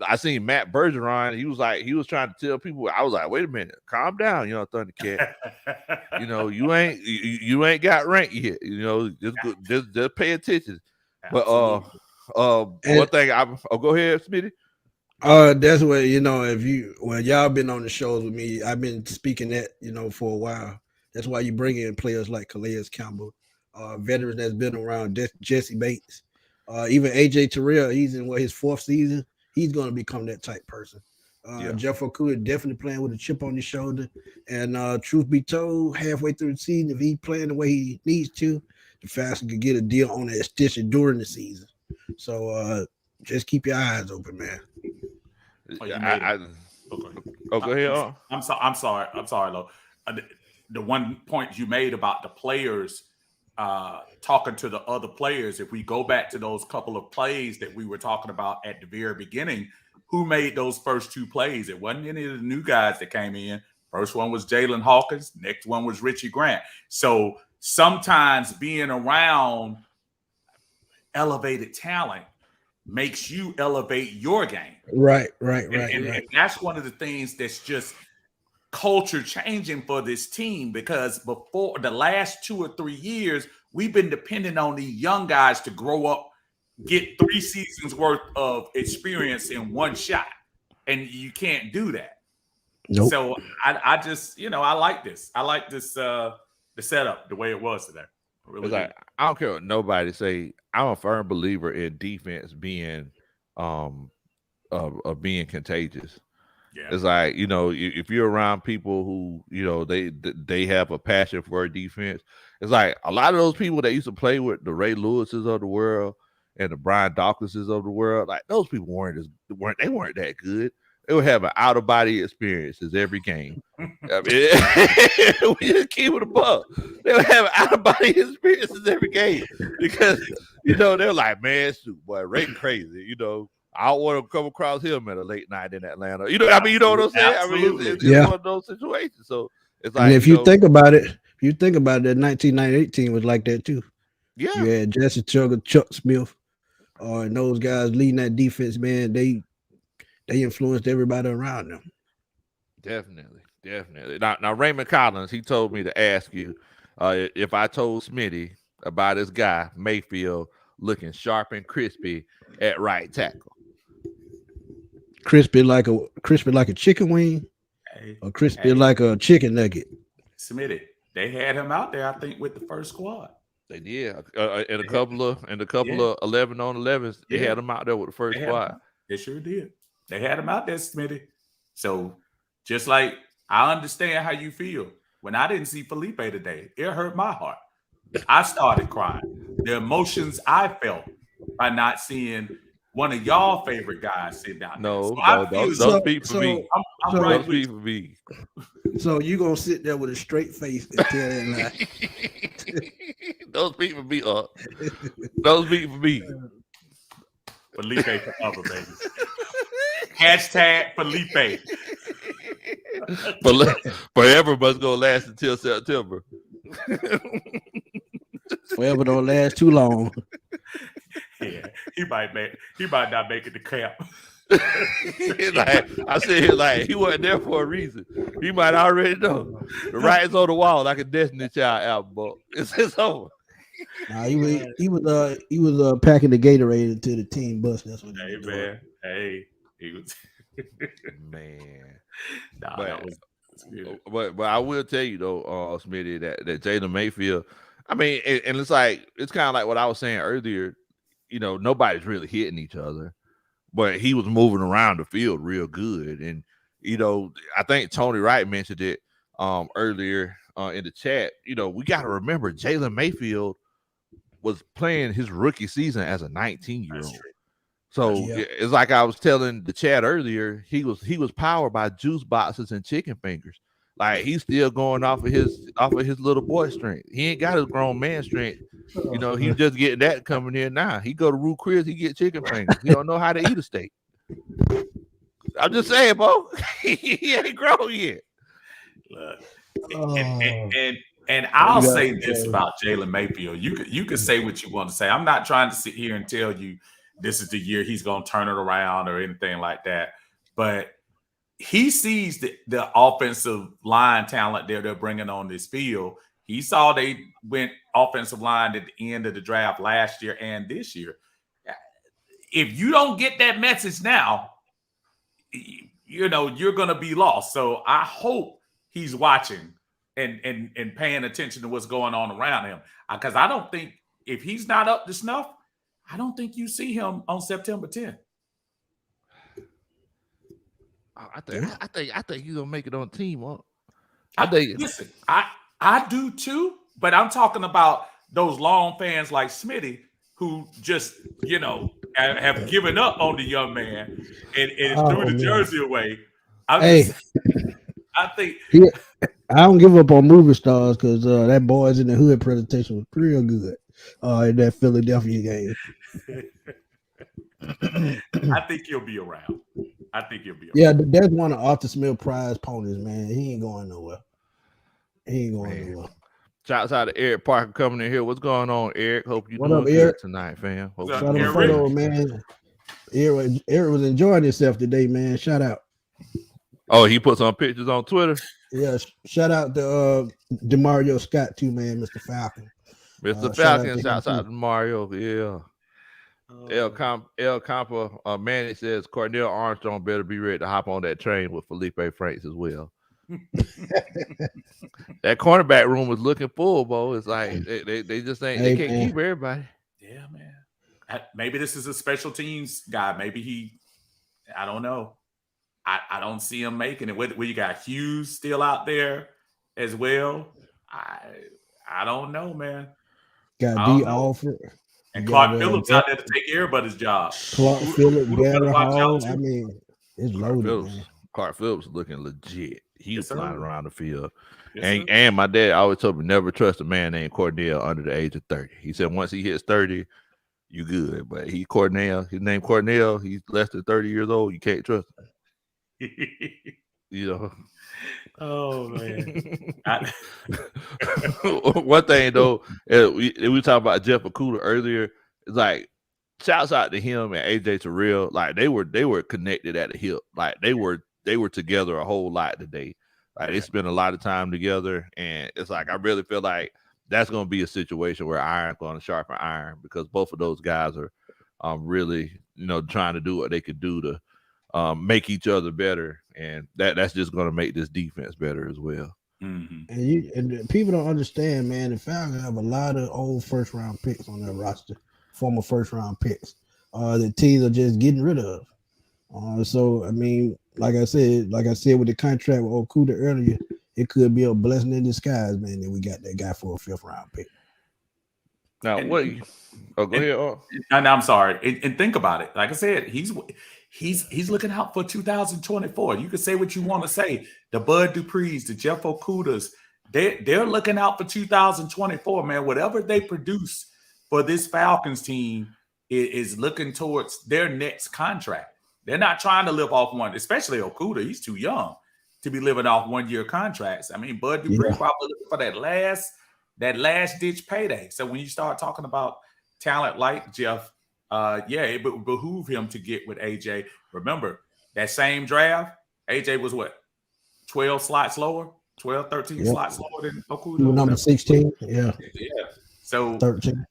I seen Matt Bergeron. He was trying to tell people. I was like, wait a minute, calm down, Thundercat. You ain't got ranked yet. Just pay attention. Absolutely. But one thing go ahead, Smitty. That's what y'all been on the shows with me. I've been speaking that for a while. That's why you bring in players like Calais Campbell, veterans that's been around, Jesse Bates, even AJ Terrell. He's in his 4th season. He's going to become that type person. Jeff Okudah definitely playing with a chip on his shoulder. And truth be told, halfway through the season, if he's playing the way he needs to, the Falcons could get a deal on that extension during the season. So just keep your eyes open, man. Go ahead. I'm sorry, Lo. The one point you made about the players talking to the other players, if we go back to those couple of plays that we were talking about at the very beginning, who made those first 2 plays? It wasn't any of the new guys that came in. First one was Jalen Hawkins. Next one was Richie Grant. So sometimes being around elevated talent makes you elevate your game. Right. And that's one of the things that's just culture changing for this team, because before the last 2 or 3 years, we've been depending on these young guys to grow up, get 3 seasons worth of experience in one shot. And you can't do that. Nope. So I just, I like this. I like this, the setup, the way it was today. Really I don't care what nobody say. I'm a firm believer in defense being being contagious. Yeah. It's like, if you're around people who, they have a passion for defense, it's like a lot of those people that used to play with the Ray Lewises of the world and the Brian Dawkinses of the world, like those people weren't that good. They were having out of body experiences every game. I mean, we just keep it above. They were having out of body experiences every game because they're like, man, shoot, boy, Ray crazy. I don't want to come across him at a late night in Atlanta. You know what I'm saying? Absolutely. I mean, it's one of those situations. So it's like, and if you think about it, that 1998 team was like that too. Yeah, you had Jesse Tugger, Chuck Smith, and those guys leading that defense. Man, they influenced everybody around them. Definitely. Now Raymond Collins, he told me to ask you if I told Smitty about this guy Mayfield looking sharp and crispy at right tackle. Crispy like a chicken wing, or crispy like a chicken nugget. Smitty, they had him out there, I think, with the first squad. They did, and a couple of 11-on-11s. They had him out there with the first squad. They sure did. They had him out there, Smitty. So just like I understand how you feel. When I didn't see Felipe today, it hurt my heart. I started crying. The emotions I felt by not seeing one of y'all favorite guys sit down. No, don't speak for me. Don't speak for me. So you gonna sit there with a straight face and tell that lie? Don't speak for me, Don't speak for me. Felipe forever, baby. Hashtag Felipe. Forever must go last until September. Forever don't last too long. Yeah, he might not make it to camp. I said here like he wasn't there for a reason. He might already know. The writing's on the wall like a Destiny Child album, but it's over. Nah, he was packing the Gatorade into the team bus. That's what he was. Man. Nah, But I will tell you though, Smitty, that Jalen Mayfield, I mean, and it's like it's kind of like what I was saying earlier. You know, nobody's really hitting each other, but he was moving around the field real good. And you know, I think Tony Wright mentioned it earlier in the chat. You know, we got to remember Jalen Mayfield was playing his rookie season as a 19-year-old. So it's like I was telling the chat earlier, he was powered by juice boxes and chicken fingers. Like he's still going off of his little boy strength. He ain't got his grown man strength. You know, he's just getting that coming in now. He go to Root Chris, he get chicken fingers. He don't know how to eat a steak. I'm just saying, bro. He ain't grown yet. And I'll say this about Jalen Mayfield. You could say what you want to say. I'm not trying to sit here and tell you this is the year he's going to turn it around or anything like that. But he sees the offensive line talent they're bringing on this field. He saw they went offensive line at the end of the draft last year and this year. If you don't get that message now, you know, you're going to be lost. So I hope he's watching and paying attention to what's going on around him. Because I don't think if he's not up to snuff, I don't think you see him on September 10th. I think he's gonna make it on the team. Huh? Listen, I do too, but I'm talking about those long fans like Smitty who just, you know, have given up on the young man and threw the jersey away. I think I don't give up on movie stars because that Boys in the Hood presentation was real good in that Philadelphia game. I think he'll be around. Yeah, that's one of Arthur Smith prize ponies, man. He ain't going nowhere. Shouts out to Eric Parker coming in here. What's going on, Eric? Hope you doing good tonight, fam. Shout out photo, man. Eric was enjoying himself today, man. Shout out. Oh, he put some pictures on Twitter. Yeah, shout out to DeMario Scott too, man, Mr. Falcon. Mr. Falcon, shouts out to Mario. Yeah. El Campa Manny says Cornell Armstrong better be ready to hop on that train with Felipe Franks as well. That cornerback room is looking full, Bo. It's like they just ain't they can't keep everybody. Yeah, man. Maybe this is a special teams guy. Maybe I don't know. I don't see him making it. Where you got Hughes still out there as well. I don't know, man. Got D. Alford. And Clark Phillips out there to take everybody's job. Clark Phillips, Gary Hall. I mean, it's loaded, man. Clark Phillips looking legit. He was flying around the field. And my dad always told me never trust a man named Cornell under the age of 30. He said once he hits 30, you good. But his name Cornell, he's less than 30 years old. You can't trust him. You know. Oh man. One thing though, we talked about Jeff Okudah earlier. It's like shouts out to him and AJ Terrell. Like they were connected at the hip. Like they were together a whole lot today. Like they spent a lot of time together, and it's like I really feel like that's going to be a situation where iron's going to sharpen iron because both of those guys are really, you know, trying to do what they could do to make each other better, and that's just going to make this defense better as well. Mm-hmm. And people don't understand, man. The Falcons have a lot of old first round picks on their roster, former first round picks. The teams are just getting rid of. So I mean, like I said with the contract with Okudah earlier, it could be a blessing in disguise, man, that we got that guy for a 5th round pick. Now, go ahead. And I'm sorry. And think about it. Like I said, he's looking out for 2024. You can say what you want to say. The Bud Duprees, the Jeff Okudahs, they're looking out for 2024, man. Whatever they produce for this Falcons team is looking towards their next contract. They're not trying to live off one, especially Okudah. He's too young to be living off 1-year contracts. I mean, Bud Dupree probably looking for that last ditch payday. So when you start talking about talent like Jeff, it would behoove him to get with AJ. Remember, that same draft, AJ was what? 12 slots lower? 12, 13 slots lower than Okudah? Number 16, yeah. So 13.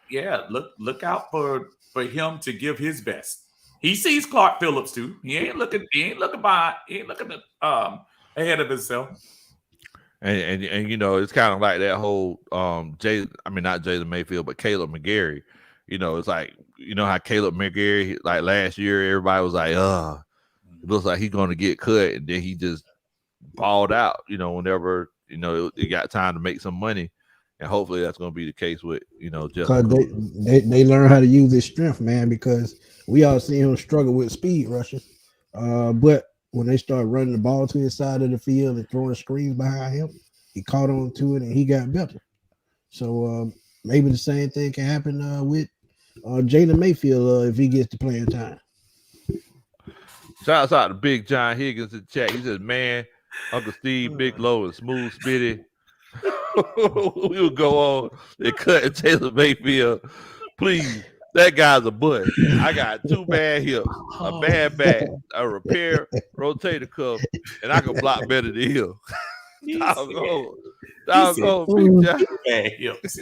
Yeah, look out for him to give his best. He sees Clark Phillips too. He ain't looking at ahead of himself. And it's kind of like that whole not Jalen Mayfield, but Caleb McGarry. It's like how Caleb McGarry, like last year, everybody was like, it looks like he's going to get cut, and then he just balled out. Whenever it got time to make some money, and hopefully that's going to be the case with because they learn how to use his strength, man. Because we all see him struggle with speed rushing, but when they start running the ball to his side of the field and throwing screens behind him, he caught on to it and he got better. So maybe the same thing can happen with Jalen Mayfield if he gets the playing time. Shouts out to Big John Higgins in the chat. He says, "Man, Uncle Steve, Big Low, and Smooth Spitty, we would go on and cut Taylor Mayfield. Please, that guy's a butt. I got 2 bad hips, a bad back, a repair rotator cuff, and I can block better than him." Doggo, Big John. Bad hips.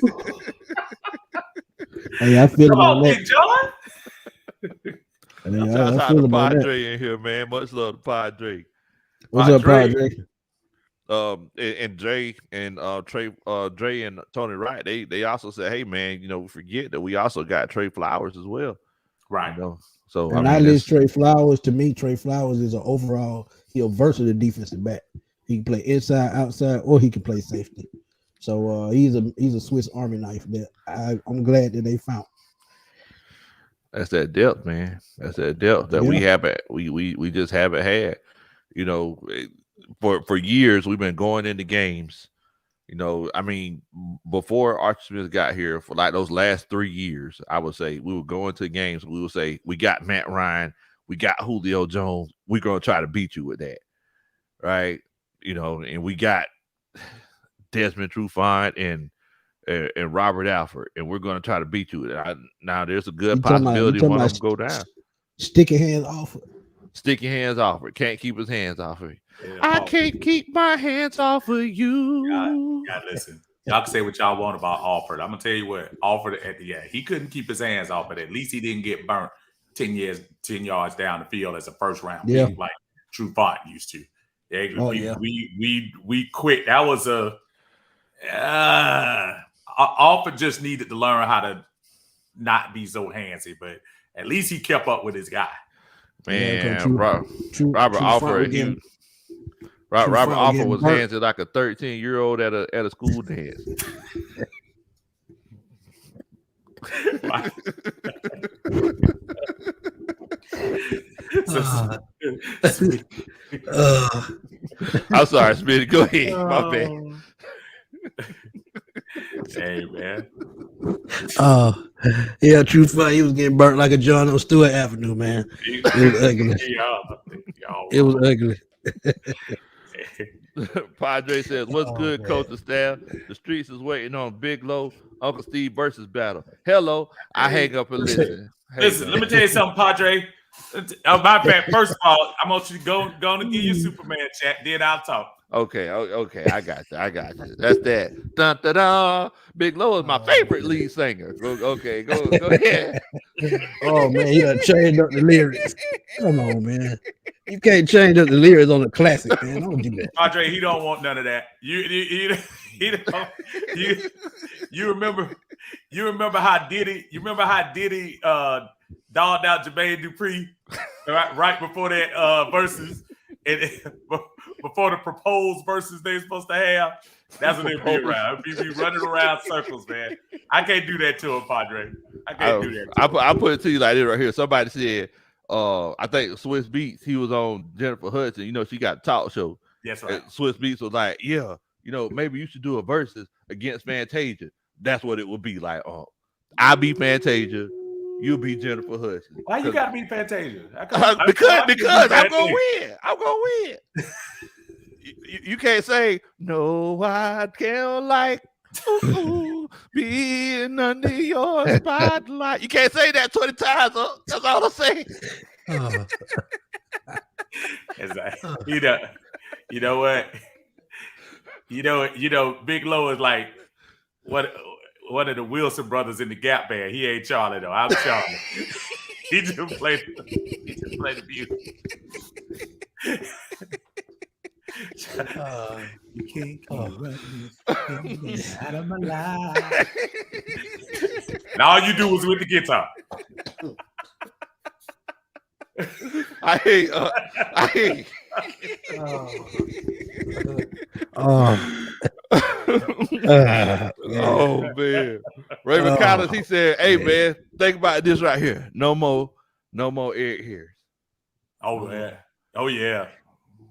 Hey, I feel about that. Big John. Shout out to Padre in here, man. Much love to Padre. What's up, Padre? And Jay and Dre and Tony Wright, they also said, "Hey, man, we forget that we also got Trey Flowers as well." Right. So and I list Trey Flowers. To me, Trey Flowers is an overall versatile defensive back. He can play inside, outside, or he can play safety. So he's a Swiss Army knife that I'm glad that they found. That's that depth, man. That's that depth that we haven't. We just haven't had. For years we've been going into games. Before Archie Smith got here, for like those last 3 years, I would say we would go into games. We would say we got Matt Ryan, we got Julio Jones. We're gonna try to beat you with that, right? And we got Desmond Trufant and Robert Alford, and we're going to try to beat you with it. Now, there's a good possibility one of them go down. Stick your hands off it. Stick your hands off it. Can't keep his hands off it. Yeah, I can't keep my hands off of you. God, listen. Y'all can say what y'all want about Alford. I'm going to tell you what. Alford, he couldn't keep his hands off, but at least he didn't get burnt 10 yards down the field as a first-round pick like Trufant used to. We quit. That was Alford just needed to learn how to not be so handsy, but at least he kept up with his guy. Man, Robert Alford, Robert Alford was handsy like a 13-year-old at a school dance. I'm sorry, Smitty. Go ahead. My bad. Hey, man. True fun. He was getting burnt like a John on Stewart Avenue, man. It was ugly. It was ugly. Padre says, "What's good, coach and staff? The streets is waiting on Big Low, Uncle Steve versus battle." Hello, I hang up and listen. Listen, let me tell you something, Padre. My bad. First of all, I want you to go and give your Superman chat. Then I'll talk. Okay. I got you. That's that. Dun, dun, dun. Big Low is my favorite lead singer. Go ahead. Oh man, you done changed up the lyrics. Come on, man. You can't change up the lyrics on the classic, man. Don't do that. Andre, he don't want none of that. You remember how Diddy dogged out Jermaine Dupri right before that verses and before the proposed verses they supposed to have. That's what they be around. Be running around circles, man. I can't do that to him, Padre. I can't do that. I put it to you like this right here. Somebody said, I think Swiss Beats, he was on Jennifer Hudson. She got a talk show. Yes, right. And Swiss Beats was like, maybe you should do a versus against Fantasia. That's what it would be like. I'll be Fantasia. You'll be Jennifer Hudson. Why you gotta be Fantasia? Because I'm gonna win. I'm gonna win. You can't say no. I can't like being under your spotlight. You can't say that 20 times. That's all I'm saying. You know what? Big Low is like what? One of the Wilson brothers in the Gap band. He ain't Charlie though. I'm Charlie. he just played the music. You can't keep running out of my life. And all you do is with the guitar. I hate. Oh man, Raymond Collins. He said, "Hey man, think about this right here. No more Eric Harris." Oh yeah. Oh yeah.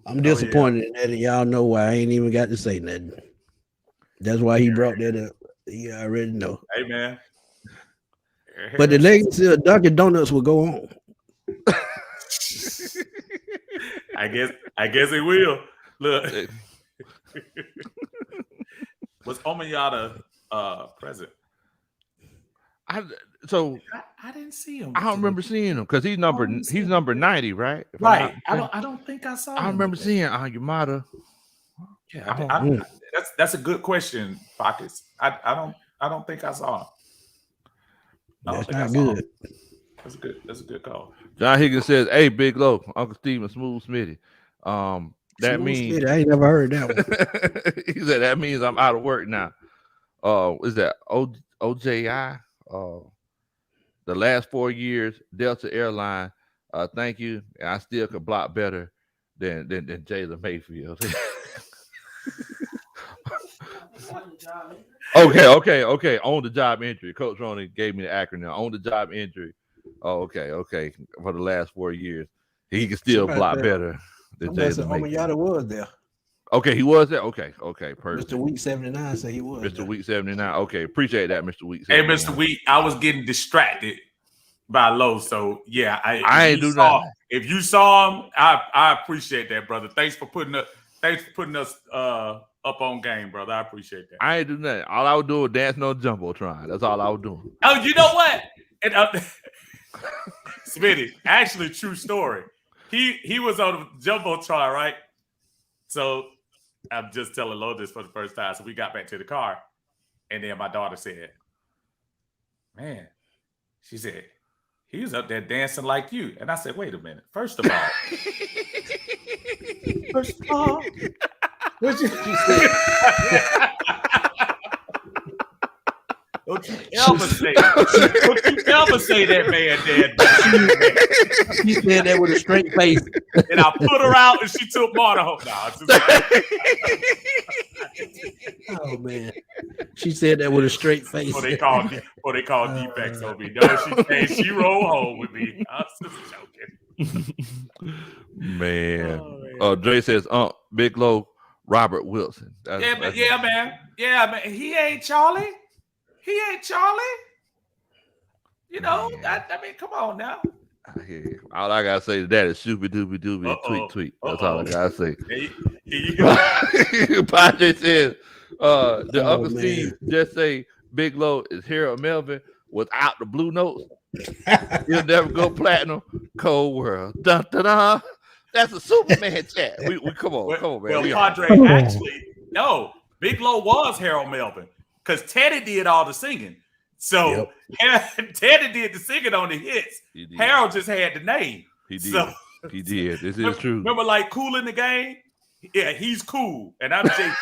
I'm disappointed in that, and y'all know why I ain't even got to say nothing. That's why he brought that up. You already know. Hey man. But the legacy of Dunkin' Donuts will go on. I guess it will. Look. Was Omayata present? I didn't see him. I don't remember seeing him because he's number 90, right? Right. I don't think I saw him. I remember seeing Yamada. Yeah, that's a good question, Pockets. I don't think I saw him. That's not good. That's a good call. John Higgins says, "Hey, Big Low, Uncle Steven, Smooth Smitty." That means I ain't never heard that one. He said that means I'm out of work now. Is that OJI? The last 4 years, Delta Airline. Thank you. And I still could block better than Jalen Mayfield. Okay. On the job injury. Coach Roney gave me the acronym. On the job injury. Oh, okay. For the last 4 years, he can still block better than Jalen Mayfield. Was there? Okay, he was there. Okay, perfect. Mr. Week 79 said he was. Mr. Week 79. Okay, appreciate that, Mr. Week 79. Hey, Mr. Week, I was getting distracted by Lowe, so yeah, I ain't do nothing. If you saw him, I appreciate that, brother. Thanks for putting us up on game, brother. I appreciate that. I ain't do nothing. All I would do was dancing on Jumbotron. That's all I was doing. Oh, you know what? And Smitty, actually, true story. He was on the Jumbotron, right? So I'm just telling Lo this for the first time. So we got back to the car, and then my daughter said, "Man," she said, "he was up there dancing like you." And I said, "Wait a minute. First of all, what you say? Don't you ever say that man dead. She said that with a straight face. And I put her out and she took Marta home. Oh man. She said that with a straight face. What they call defects on me. No, she rolled home with me. I was just joking. Man. Dre says, Big Low, Robert Wilson. Man. He ain't Charlie. You know, I mean, come on now. I hear you. All I gotta say to that is shooby dooby dooby tweet. That's all I gotta say. Here you go. Padre says, the Uncle Steve just say Big Low is Harold Melvin without the blue notes. He'll never go platinum. Cold world. Dun, dun, dun. That's a Superman chat. We come on, man. Well, Padre, actually, no. Big Low was Harold Melvin because Teddy did all the singing. So Teddy did the singing on the hits. Harold just had the name. He did. He did. This is true. Remember, like Cool in the Game? Yeah, he's cool, and I'm JP.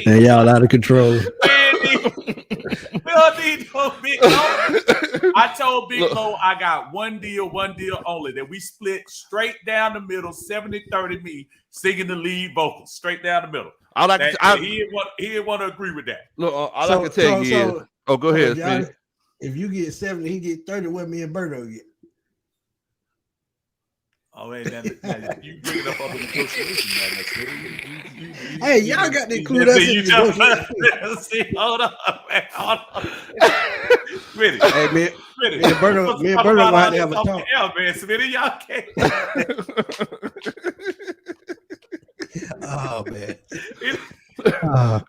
And y'all out of control. I told Big Low I got one deal only, that we split straight down the middle, 70-30 me, singing the lead vocals, straight down the middle. He didn't want to agree with that. Look, all I can tell you is, go ahead, Smith. If you get 70, he get 30. What me and Berto get? Oh, man, you bring it up on the negotiation, man. Hey, y'all got to include us in the See, hold on, man. Smitty. Hey, me and Berto might have a talk. Yeah, man, Smitty, y'all can't. Oh, man.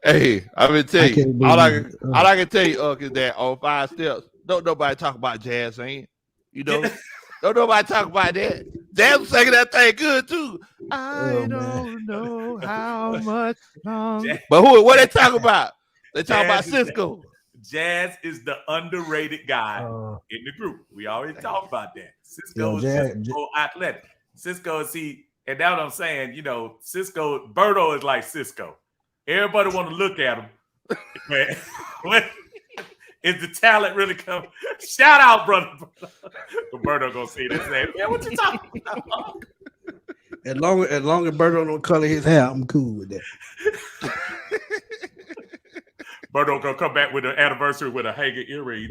Hey, I'm gonna tell you. All I can tell you, is that on 5 steps, don't nobody talk about jazz singing. You know, don't nobody talk about that. Damn, singing that thing good too. I don't know how much longer. But what they talk about? They talk about Cisco. Jazz is the underrated guy in the group. We already talked about that. Cisco is just so athletic. Cisco is and that's what I'm saying. You know, Cisco, Berto is like Cisco. Everybody want to look at him. When is the talent really coming? Shout out, brother. Berto gonna see this name. Yeah, what you talking about? As long as Berto don't color his hair, I'm cool with that. Berto gonna come back with an anniversary with a hanging earring.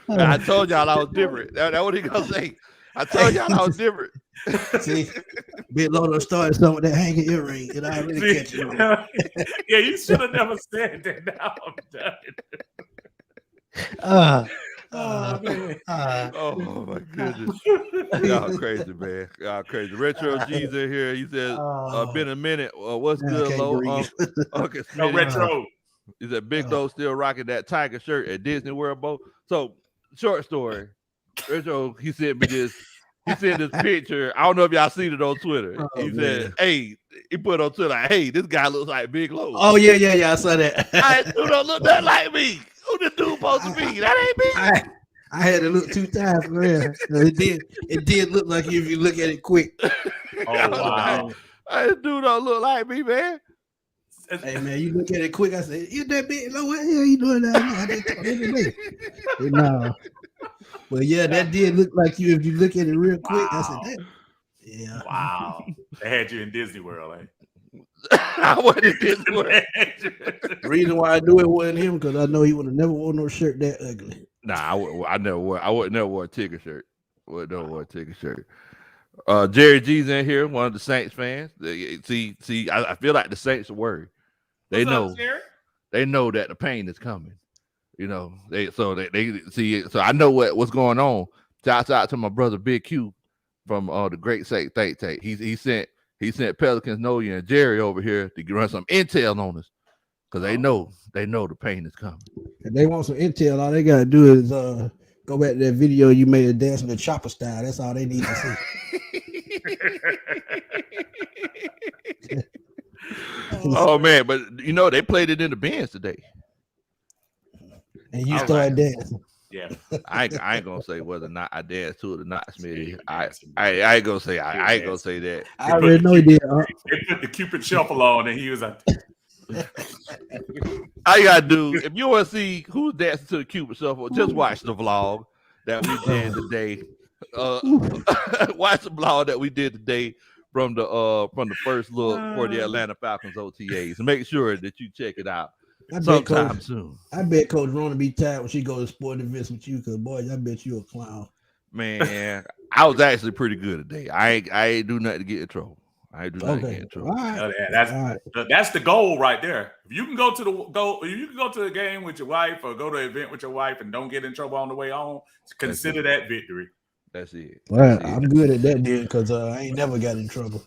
I told y'all I was different. That's what he gonna say. I told y'all I was different. See, Big Low started some of that hanging earring, and I really catch it. Yeah, you should have never said that. Now I'm done. Oh my goodness. Y'all crazy, man. Y'all crazy. Retro G's in here. He said, been a minute. What's good, Low? Okay, no, Retro. He said Big Low still rocking that Tiger shirt at Disney World Bowl. So, short story. Retro, he sent me this. He sent this picture. I don't know if y'all seen it on Twitter. He said, "Hey," he put on Twitter, like, "Hey, this guy looks like Big Low." Oh yeah, I saw that. I dude don't look that like me. Who this dude supposed to be? That ain't me. I had to look 2 times for real. It did look like you if you look at it quick. Oh wow! This dude don't look like me, man. Hey man, you look at it quick. I said, "You that Big Low? What the hell you doing that?" No. Well, yeah, that did look like you if you look at it real quick. Wow. I said, that. Yeah. Wow. They had you in Disney World, eh? I wasn't in Disney World. The reason why I knew it wasn't him because I know he would have never worn no shirt that ugly. Nah, I never wore a ticket shirt. Jerry G's in here, one of the Saints fans. See, I feel like the Saints are worried. They know that the pain is coming. You know, they see it. So I know what's going on. Shouts out to my brother Big Q from the Great Saint Think Tank. He sent Pelicans Noya and Jerry over here to run some intel on us because they know the pain is coming. If they want some intel, all they gotta do is go back to that video you made of dancing the chopper style. That's all they need to see. Oh man, but you know they played it in the Benz today. And you started dancing. Yeah, I ain't gonna say whether or not I danced to it or not, Smitty. I ain't gonna say I ain't gonna say that. I already know he did. They put the Cupid shuffle on, and he was like, all you gotta do if you want to see who's dancing to the Cupid shuffle, just watch the vlog that we did today. Watch the vlog that we did today from the first look for the Atlanta Falcons OTAs. Make sure that you check it out. Sometime soon. I bet Coach Rona be tired when she goes to sporting events with you, because boy, I bet you a clown. Man, I was actually pretty good today. I ain't do nothing to get in trouble. I ain't do nothing to get in trouble. All right. That's the goal right there. If you can go to the game with your wife or go to an event with your wife and don't get in trouble on the way home, consider that victory. That's it. Well, I'm good at that then because I ain't never got in trouble.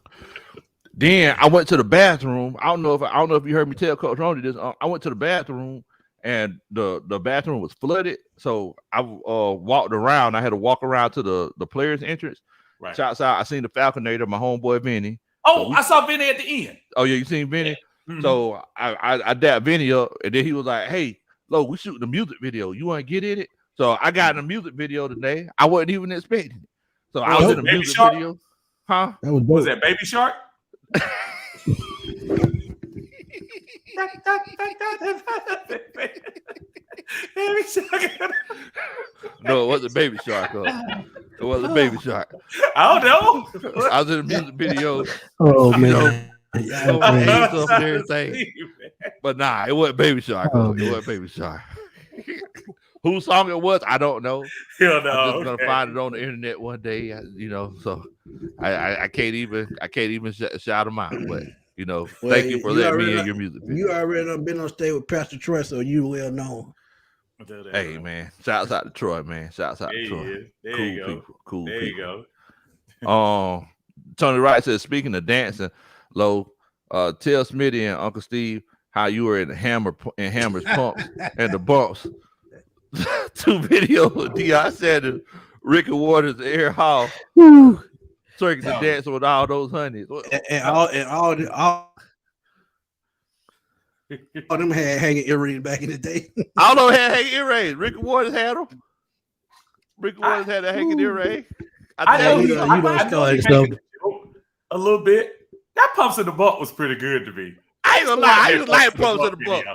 Then I went to the bathroom. I don't know if you heard me tell Coach Ronnie this. I went to the bathroom and the bathroom was flooded. So I walked around. I had to walk around to the players' entrance. Right. Shouts out. I seen the Falconator, my homeboy Vinny. Oh, I saw Vinny at the end. Oh yeah, you seen Vinny? Yeah. Mm-hmm. So I dapped Vinny up, and then he was like, "Hey, Lo, we shooting a music video. You want to get in it?" So I got in a music video today. I wasn't even expecting it. So I was in a music video. Huh? Was that Baby Shark? No, it wasn't Baby Shark. It wasn't Baby Shark. I don't know. I was in a music video. Oh man. Everything. But nah, it wasn't Baby Shark. It wasn't Baby Shark. Whose song it was, I don't know. Hell no. I'm just gonna find it on the internet one day, so I can't even shout them out. But thank you for letting me in your music video. You already been on stage with Pastor Troy, so you well known. Hey man, shouts out to Troy, man. Shouts out to Troy. There you go. Cool there people. You go. Tony Wright says, speaking of dancing, Lo, tell Smitty and Uncle Steve how you were in Hammer's pumps and the bumps. 2 videos of Deion Sanders, Ricky Waters, Air Hall. circus and dancing with all those honeys. And all them had hanging earrings back in the day. All them had hanging earrings. Ricky Waters had them. Ricky Waters had a hanging earring. I know you don't start stuff a little bit. That Pumps in the Butt was pretty good to me. I ain't gonna lie. I just like Pumps in the Butt.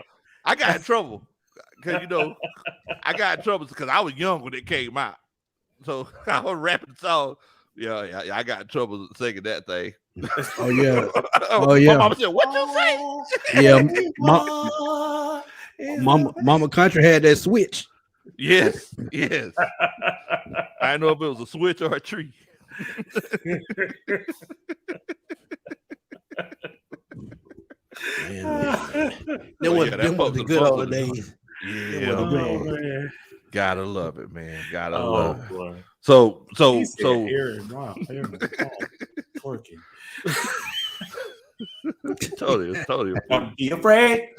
I got in trouble because I got in trouble because I was young when it came out. So I was rapping the song. Yeah, I got in trouble singing that thing. Oh yeah. Oh yeah. My mama said, "What you say?" Yeah, Mama Country had that switch. Yes. I know if it was a switch or a tree. Them was the good old days. Yeah, gotta love it, man. Gotta love it. Boy. So totally. Don't be afraid.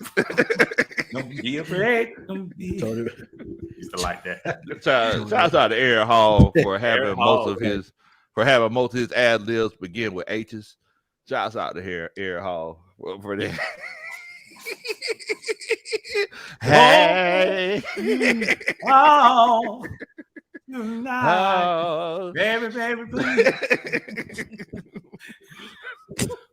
Don't be afraid. Don't be. Totally. Used to like that. Shout out to Aaron Hall for having most of his ad libs begin with H's. Shouts out to Aaron Hall for that. Hey, baby, please.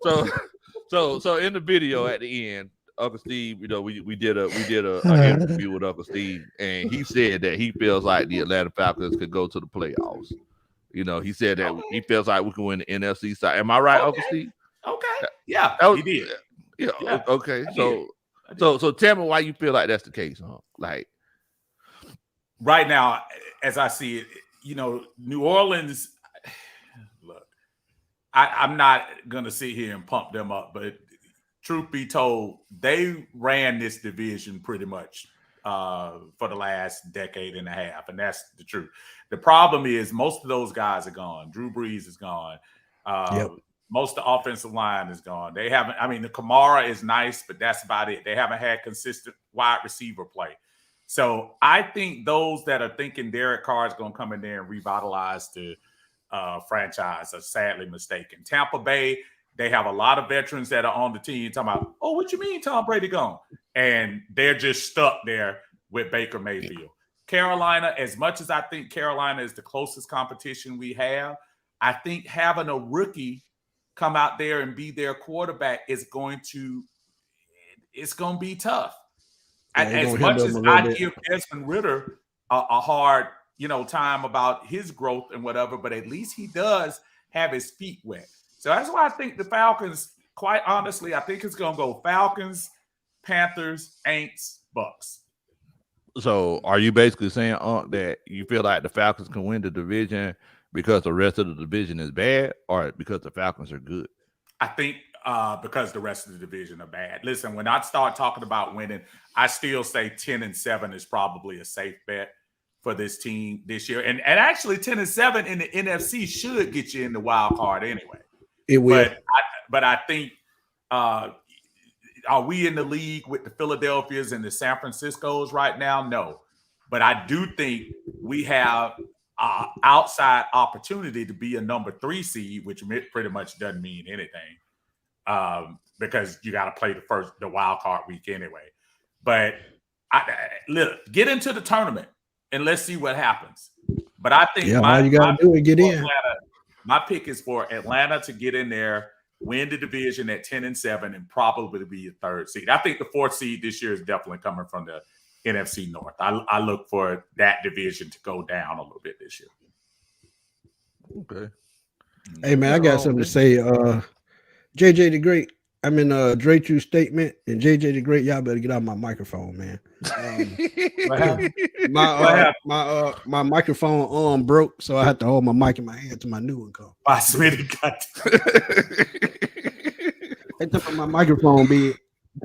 So in the video at the end, Uncle Steve, we did an interview with Uncle Steve, and he said that he feels like the Atlanta Falcons could go to the playoffs. He said that he feels like we can win the NFC South. Am I right, Uncle Steve? Okay. Yeah, he did. Yeah. Okay. So tell me why you feel like that's the case, huh? Like right now, as I see it, New Orleans. Look, I'm not gonna sit here and pump them up, but truth be told, they ran this division pretty much for the last decade and a half, and that's the truth. The problem is most of those guys are gone. Drew Brees is gone. Most of the offensive line is gone. They haven't. I mean, the Kamara is nice, but that's about it. They haven't had consistent wide receiver play. So I think those that are thinking Derek Carr is going to come in there and revitalize the franchise are sadly mistaken. Tampa Bay, they have a lot of veterans that are on the team talking about, oh, what you mean Tom Brady gone? And they're just stuck there with Baker Mayfield. Carolina, as much as I think Carolina is the closest competition we have, I think having a rookie come out there and be their quarterback is going to be tough. As much as I give Desmond Ridder a hard, time about his growth and whatever, but at least he does have his feet wet. So that's why I think the Falcons, quite honestly, I think it's going to go Falcons, Panthers, Aints, Bucks. So are you basically saying, that you feel like the Falcons can win the division because the rest of the division is bad, or because the Falcons are good? I think because the rest of the division are bad. Listen, when I start talking about winning, I still say 10-7 is probably a safe bet for this team this year. And actually 10-7 in the NFC should get you in the wild card anyway. It will. But I think are we in the league with the Philadelphias and the San Franciscos right now? No. But I do think we have outside opportunity to be a number 3 seed, which pretty much doesn't mean anything because you got to play the wild card week anyway. But look, get into the tournament and let's see what happens. But I think all you got to do is get in. My pick is for Atlanta to get in there, win the division at 10-7, and probably be a 3rd seed. I think the 4th seed this year is definitely coming from the NFC North. I look for that division to go down a little bit this year. Okay. Hey man, I got something to say. JJ the Great. Dre True Statement and JJ the Great. Y'all better get out my microphone, man. My microphone arm broke, so I had to hold my mic in my hand till my new one come. I swear to God. They took my microphone big.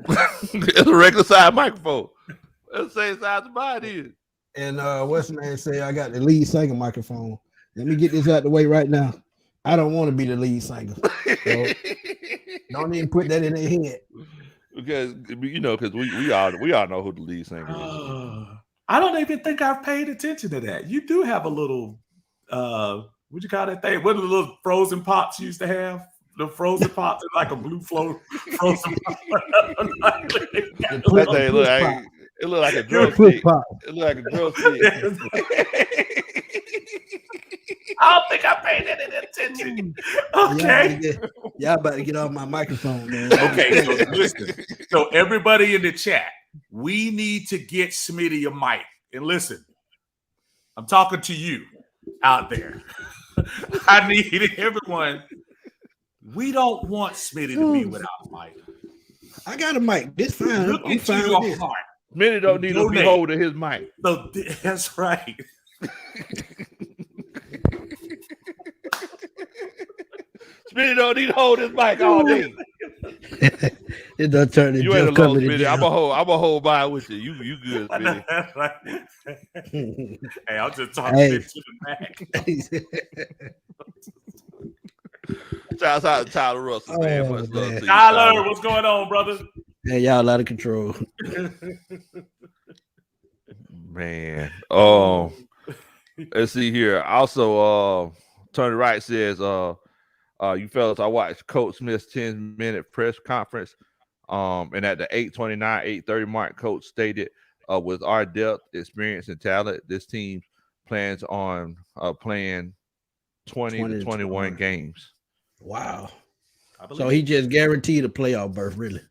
It's a regular size microphone. That's the same size as mine is. And what's the name say? I got the lead singer microphone. Let me get this out the way right now. I don't want to be the lead singer. So don't even put that in their head. Because we all know who the lead singer is. I don't even think I've paid attention to that. You do have a little What you call that thing? What are the little frozen pops you used to have? The frozen pops are like a blue frozen pop. That thing look like a drumstick. It look like a drumstick. I don't think I paid any attention. Okay. Y'all about to get off my microphone, man. Okay, so listen. So everybody in the chat, we need to get Smitty a mic. And listen, I'm talking to you out there. I need everyone. We don't want Smitty to be without a mic. I got a mic. This fine. Look I'm into fine your with this. heart. Smitty don't need to be holding his mic. So that's right. Smitty don't need to hold his mic all day. It done turn You ain't alone, Smitty. I'm gonna hold by with you. You good, Smitty. Hey, I'm just talking shit to the back. Shout out to Tyler Russell, man. Much love to you, Tyler, what's going on, brother? Hey, y'all out of control. Man. Let's see here. Also, Tony Wright says, you fellas, I watched Coach Smith's 10-minute press conference. And at the 8:29, 8:30 mark, Coach stated, with our depth, experience, and talent, this team plans on playing 20 to 21 games. Wow. So he just guaranteed a playoff berth, really.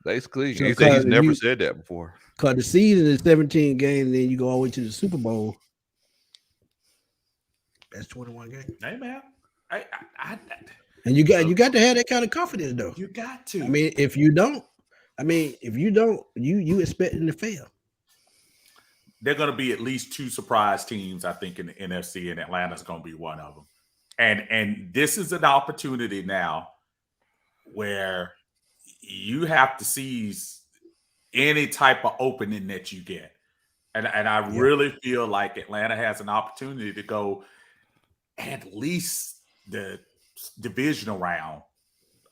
Basically, so he said he's never said that before. Because the season is 17 games, and then you go all the way to the Super Bowl. That's 21 games. Hey, man. And you got to have that kind of confidence, though. You got to. I mean, if you don't, you expecting to fail. They're going to be at least two surprise teams, I think, in the NFC, and Atlanta's going to be one of them. And this is an opportunity now where you have to seize any type of opening that you get. And I really feel like Atlanta has an opportunity to go at least the divisional round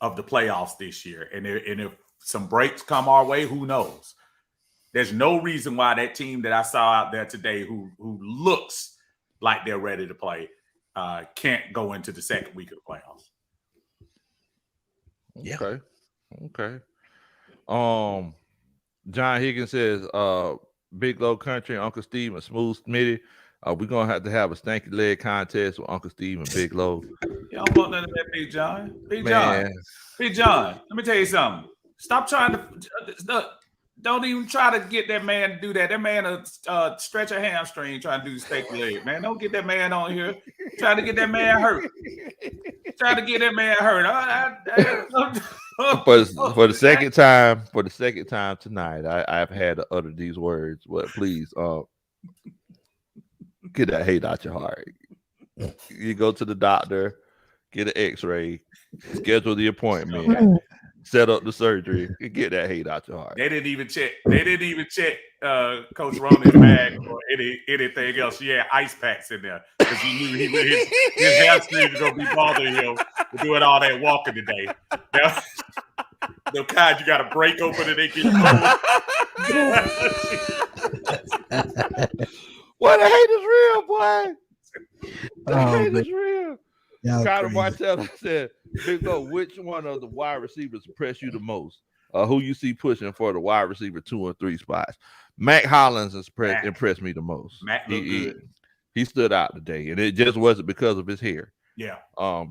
of the playoffs this year. And if some breaks come our way, who knows? There's no reason why that team that I saw out there today who looks like they're ready to play can't go into the second week of the playoffs. Yeah. Okay. John Higgins says, Big Low Kuntry and Uncle Steve and Smooth Smitty. We're going to have a stanky leg contest with Uncle Steve and Big Low. Yeah, I don't want none of that, Big John. Big John, let me tell you something. Stop trying to don't even try to get that man to do that. That man stretch a hamstring trying to do the stanky leg, man. Don't get that man on here trying to get that man hurt. For the second time tonight, I've had to utter these words. But please, get that hate out your heart. You go to the doctor, get an X-ray, schedule the appointment, set up the surgery, and get that hate out your heart. They didn't even check. Coach Ronan's bag or anything else. She had ice packs in there because he knew his hamstrings was gonna be bothering him for doing all that walking today. Now, the kind you got to break open and they get cold. Boy, the hate is real, boy. The hate is real. Connor Martell said, Big Low, which one of the wide receivers impressed you the most? Who you see pushing for the wide receiver 2 and 3 spots? Mac Hollins impressed me the most. Mac looked good. He stood out today, and it just wasn't because of his hair. Yeah.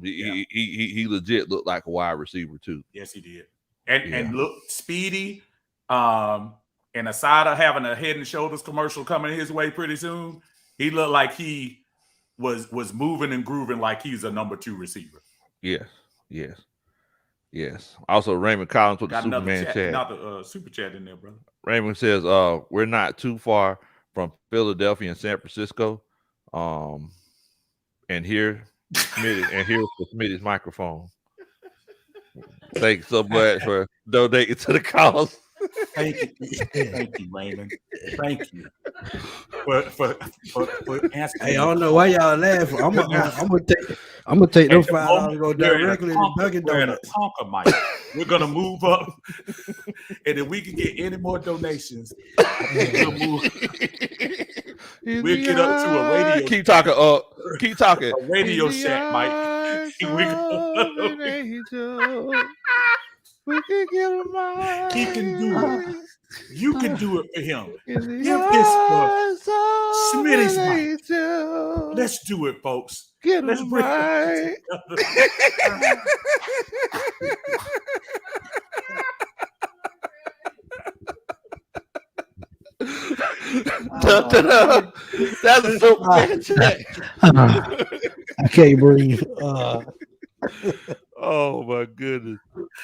He legit looked like a wide receiver too. Yes, he did. And look speedy. And aside of having a Head and Shoulders commercial coming his way pretty soon, he looked like he was moving and grooving like he's a number 2 receiver. Yes. Also, Raymond Collins with the Superman chat. Not the super chat in there, brother. Raymond says, we're not too far from Philadelphia and San Francisco. And here's for Smitty's microphone. Thanks so much for donating to the cause. Thank you, Raymond. Thank you for asking. Hey, I don't know why y'all laughing. I'm gonna take those $5 and go directly to Dunkin' Donuts. We're gonna move up, and if we can get any more donations, we'll get up to a radio. Keep talking up. Keep talking. A Radio Shack, Mike. We can get him right. He can do it. You can do it for him. Give this for Smitty's Mike. Let's do it, folks. Let's bring right. That's a super check. I can't breathe. Oh my goodness.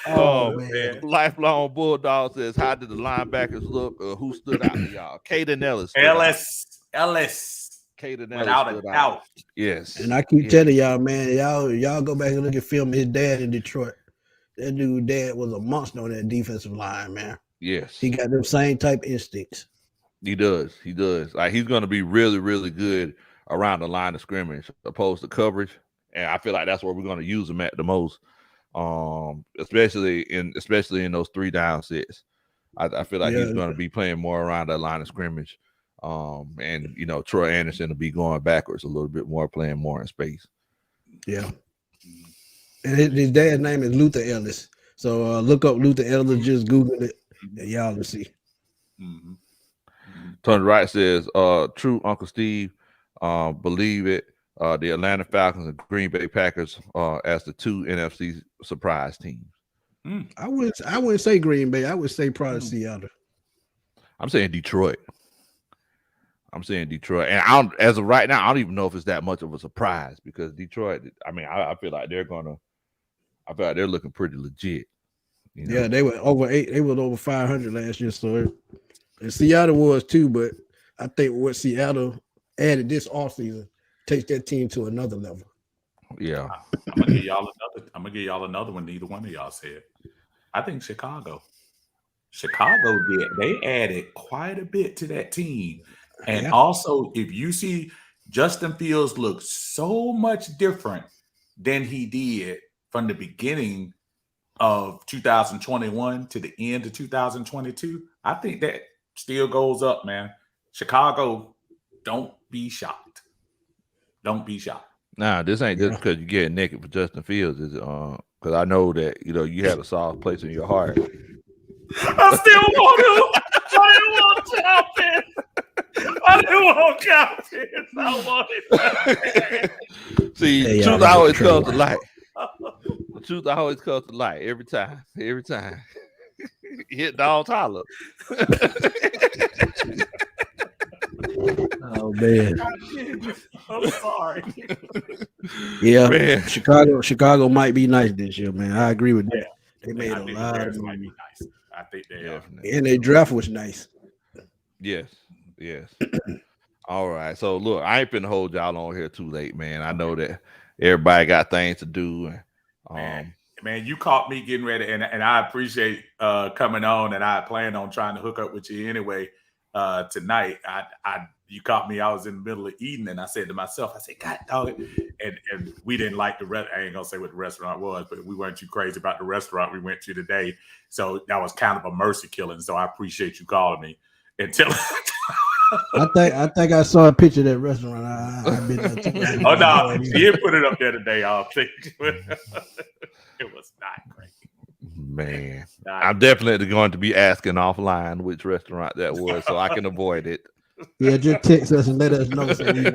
Oh man. Lifelong Bulldog says, how did the linebackers look? Who stood out to y'all? Caden Ellis. Ellis. Caden Ellis. Without a doubt. Yes. And I keep telling y'all, man, y'all go back and look at film of his dad in Detroit. That dude dad was a monster on that defensive line, man. Yes. He got them same type instincts. He does. Like, he's going to be really, really good around the line of scrimmage opposed to coverage. And I feel like that's where we're going to use him at the most, especially in those 3 down sets. I feel like he's going to be playing more around that line of scrimmage. And, Troy Anderson will be going backwards a little bit more, playing more in space. Yeah. And his dad's name is Luther Ellis. So look up Luther Ellis, just Google it, and y'all will see. Mm-hmm. Tony Wright says, true, Uncle Steve, believe it. The Atlanta Falcons and Green Bay Packers as the 2 NFC surprise teams. I wouldn't say Green Bay. I would say probably Seattle. I'm saying Detroit. And as of right now, I don't even know if it's that much of a surprise because Detroit, I feel like they're looking pretty legit. Yeah, they were over 8. They were over 500 last year. So, and Seattle was too, but I think what Seattle added this offseason takes that team to another level. Yeah. I'm gonna give y'all another one. Neither one of y'all said. I think Chicago did. They added quite a bit to that team. And also, if you see Justin Fields look so much different than he did from the beginning of 2021 to the end of 2022, I think that still goes up, man. Chicago, don't be shocked. Nah, this ain't just because you get naked for Justin Fields. Is because I know that you had a soft place in your heart. I still want to. I didn't want confidence. I wanted. See, truth always comes to light. The truth always comes to light every time. Hit dog holler. Oh man, I'm sorry. Yeah, man. Chicago might be nice this year, man. I agree with that. They made a lot of might be nice. I think they are. And their draft was nice. Yes. All right. So look, I ain't finna hold y'all on here too late, man. I know that everybody got things to do. Man, you caught me getting ready, and I appreciate coming on, and I plan on trying to hook up with you anyway tonight. You caught me. I was in the middle of eating, and I said to myself, God dog it. And we didn't like the rest. I ain't gonna say what the restaurant was, but we weren't too crazy about the restaurant we went to today. So that was kind of a mercy killing. So I appreciate you calling me and telling. I think I saw a picture of that restaurant. I've been there. Oh no, he didn't put it up there today. I think it was not great. Man, I'm definitely going to be asking offline which restaurant that was, so I can avoid it. Yeah, just text us and let us know. So we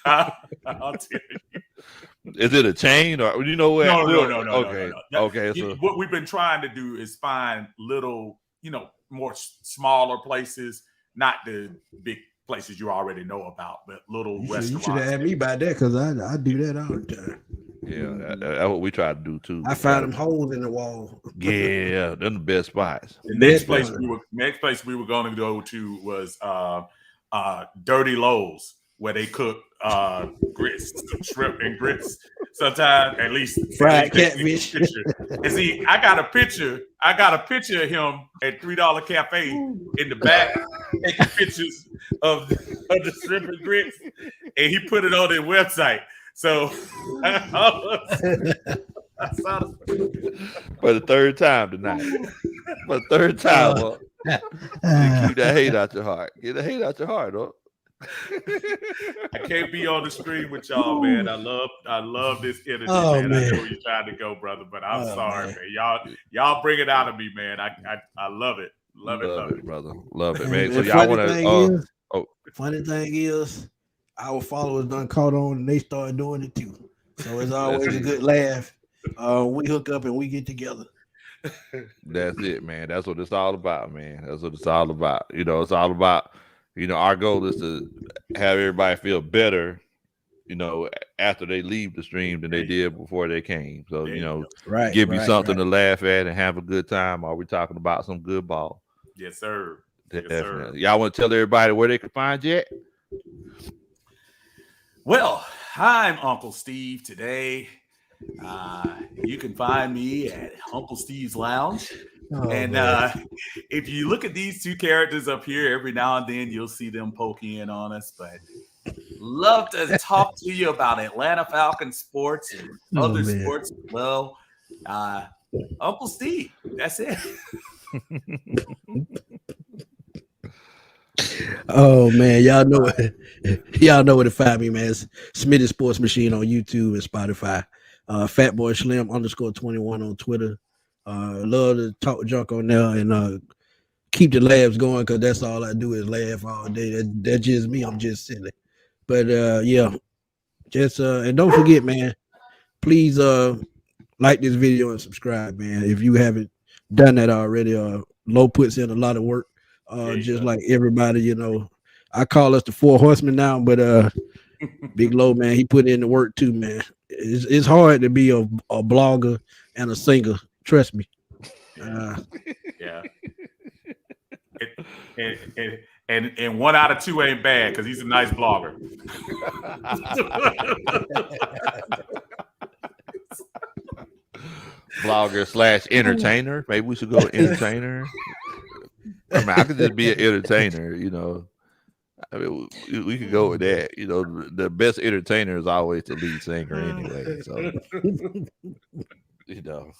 I'll tell you. Is it a chain or what? No. Okay. So what we've been trying to do is find little, more smaller places, not the big places you already know about, but little restaurants. You should have had me by that because I do that all the time. Yeah, that's what we try to do too. I found them holes in the wall. Yeah, they're the best spots. The next place we were going to go to was Dirty Lowe's, where they cook grits, shrimp and grits. Sometimes, at least fried catfish. And see, I got a picture of him at $3 Cafe in the back, taking pictures of the shrimp and grits, and he put it on their website. So I saw for the third time tonight. For the third time, keep that hate out your heart. Get the hate out your heart, though. I can't be on the stream with y'all, man. I love this energy, man. I know where you're trying to go, brother, but I'm sorry, man. Y'all bring it out of me, man. I love it. Love it, brother. Love it, man. So y'all want to funny thing is our followers done caught on and they started doing it too. So it's always a good laugh. We hook up and we get together. That's it, man. That's what it's all about, man. That's what it's all about. You know, it's all about, you know, our goal is to have everybody feel better, you know, after they leave the stream than they did before they came. So, you know, give you something to laugh at and have a good time. Are we talking about some good ball? Yes, sir. Definitely. Yes, sir. Y'all want to tell everybody where they can find you at? Well, I'm Uncle Steve today. You can find me at Uncle Steve's Lounge. If you look at these two characters up here, every now and then you'll see them poking in on us. But love to talk to you about Atlanta Falcons sports and other sports as well. Uncle Steve, that's it. Oh man, y'all know where to find me, man. It's Smitty Sports Machine on YouTube and Spotify. Fatboy Slim _21 on Twitter. Love to talk junk on there and keep the laughs going because that's all I do is laugh all day. That's just me. I'm just silly. But just and don't forget, man, please like this video and subscribe, man. If you haven't done that already, Low puts in a lot of work. Just like everybody, you know. I call us the 4 horsemen now, but Big Low, man, he put in the work too, man. It's hard to be a blogger and a singer. Trust me. Yeah. And 1 out of 2 ain't bad because he's a nice blogger. Blogger / entertainer. Maybe we should go entertainer. I mean, I could just be an entertainer, you know. I mean, we could go with that. You know, the best entertainer is always the lead singer anyway. So, you know,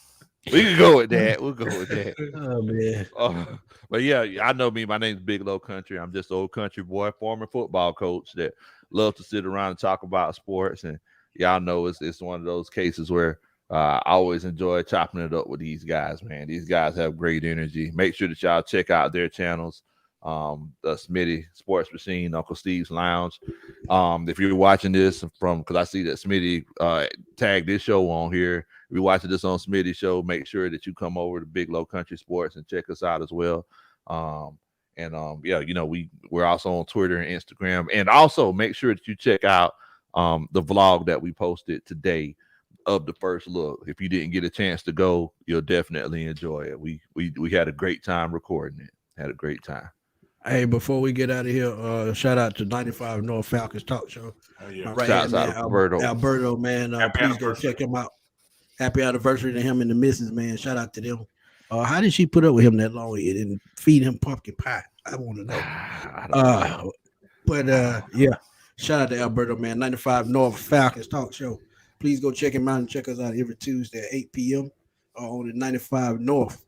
we can go with that. We'll go with that. Oh, man. But yeah, I know me. My name's Big Low Kuntry. I'm just an old country boy, former football coach that love to sit around and talk about sports. And y'all know it's one of those cases where I always enjoy chopping it up with these guys, man. These guys have great energy. Make sure that y'all check out their channels. The Smitty Sports Machine, Uncle Steve's Lounge. If you're watching this because I see that Smitty tagged this show on here. If you're watching this on Smitty's show, make sure that you come over to Big Low Kuntry Sports and check us out as well. Yeah, you know, we're also on Twitter and Instagram. And also make sure that you check out the vlog that we posted today of the first look. If you didn't get a chance to go, you'll definitely enjoy it. We had a great time recording it. Had a great time. Hey, before we get out of here, shout out to 95 North Falcons Talk Show. Yeah. Right Shouts out to Alberto, man. Please go check him out. Happy anniversary to him and the missus, man. Shout out to them. How did she put up with him that long and feed him pumpkin pie? I want to know. But yeah, shout out to Alberto, man. 95 North Falcons Talk Show. Please go check him out and check us out every Tuesday at 8 p.m. On the 95 North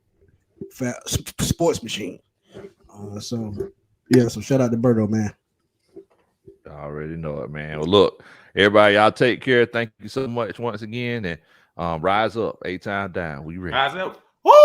Sports Machine. So shout out to Berto, man. I already know it, man. Well, look, everybody, y'all take care. Thank you so much once again, and rise up, 8 times down. We ready. Rise up.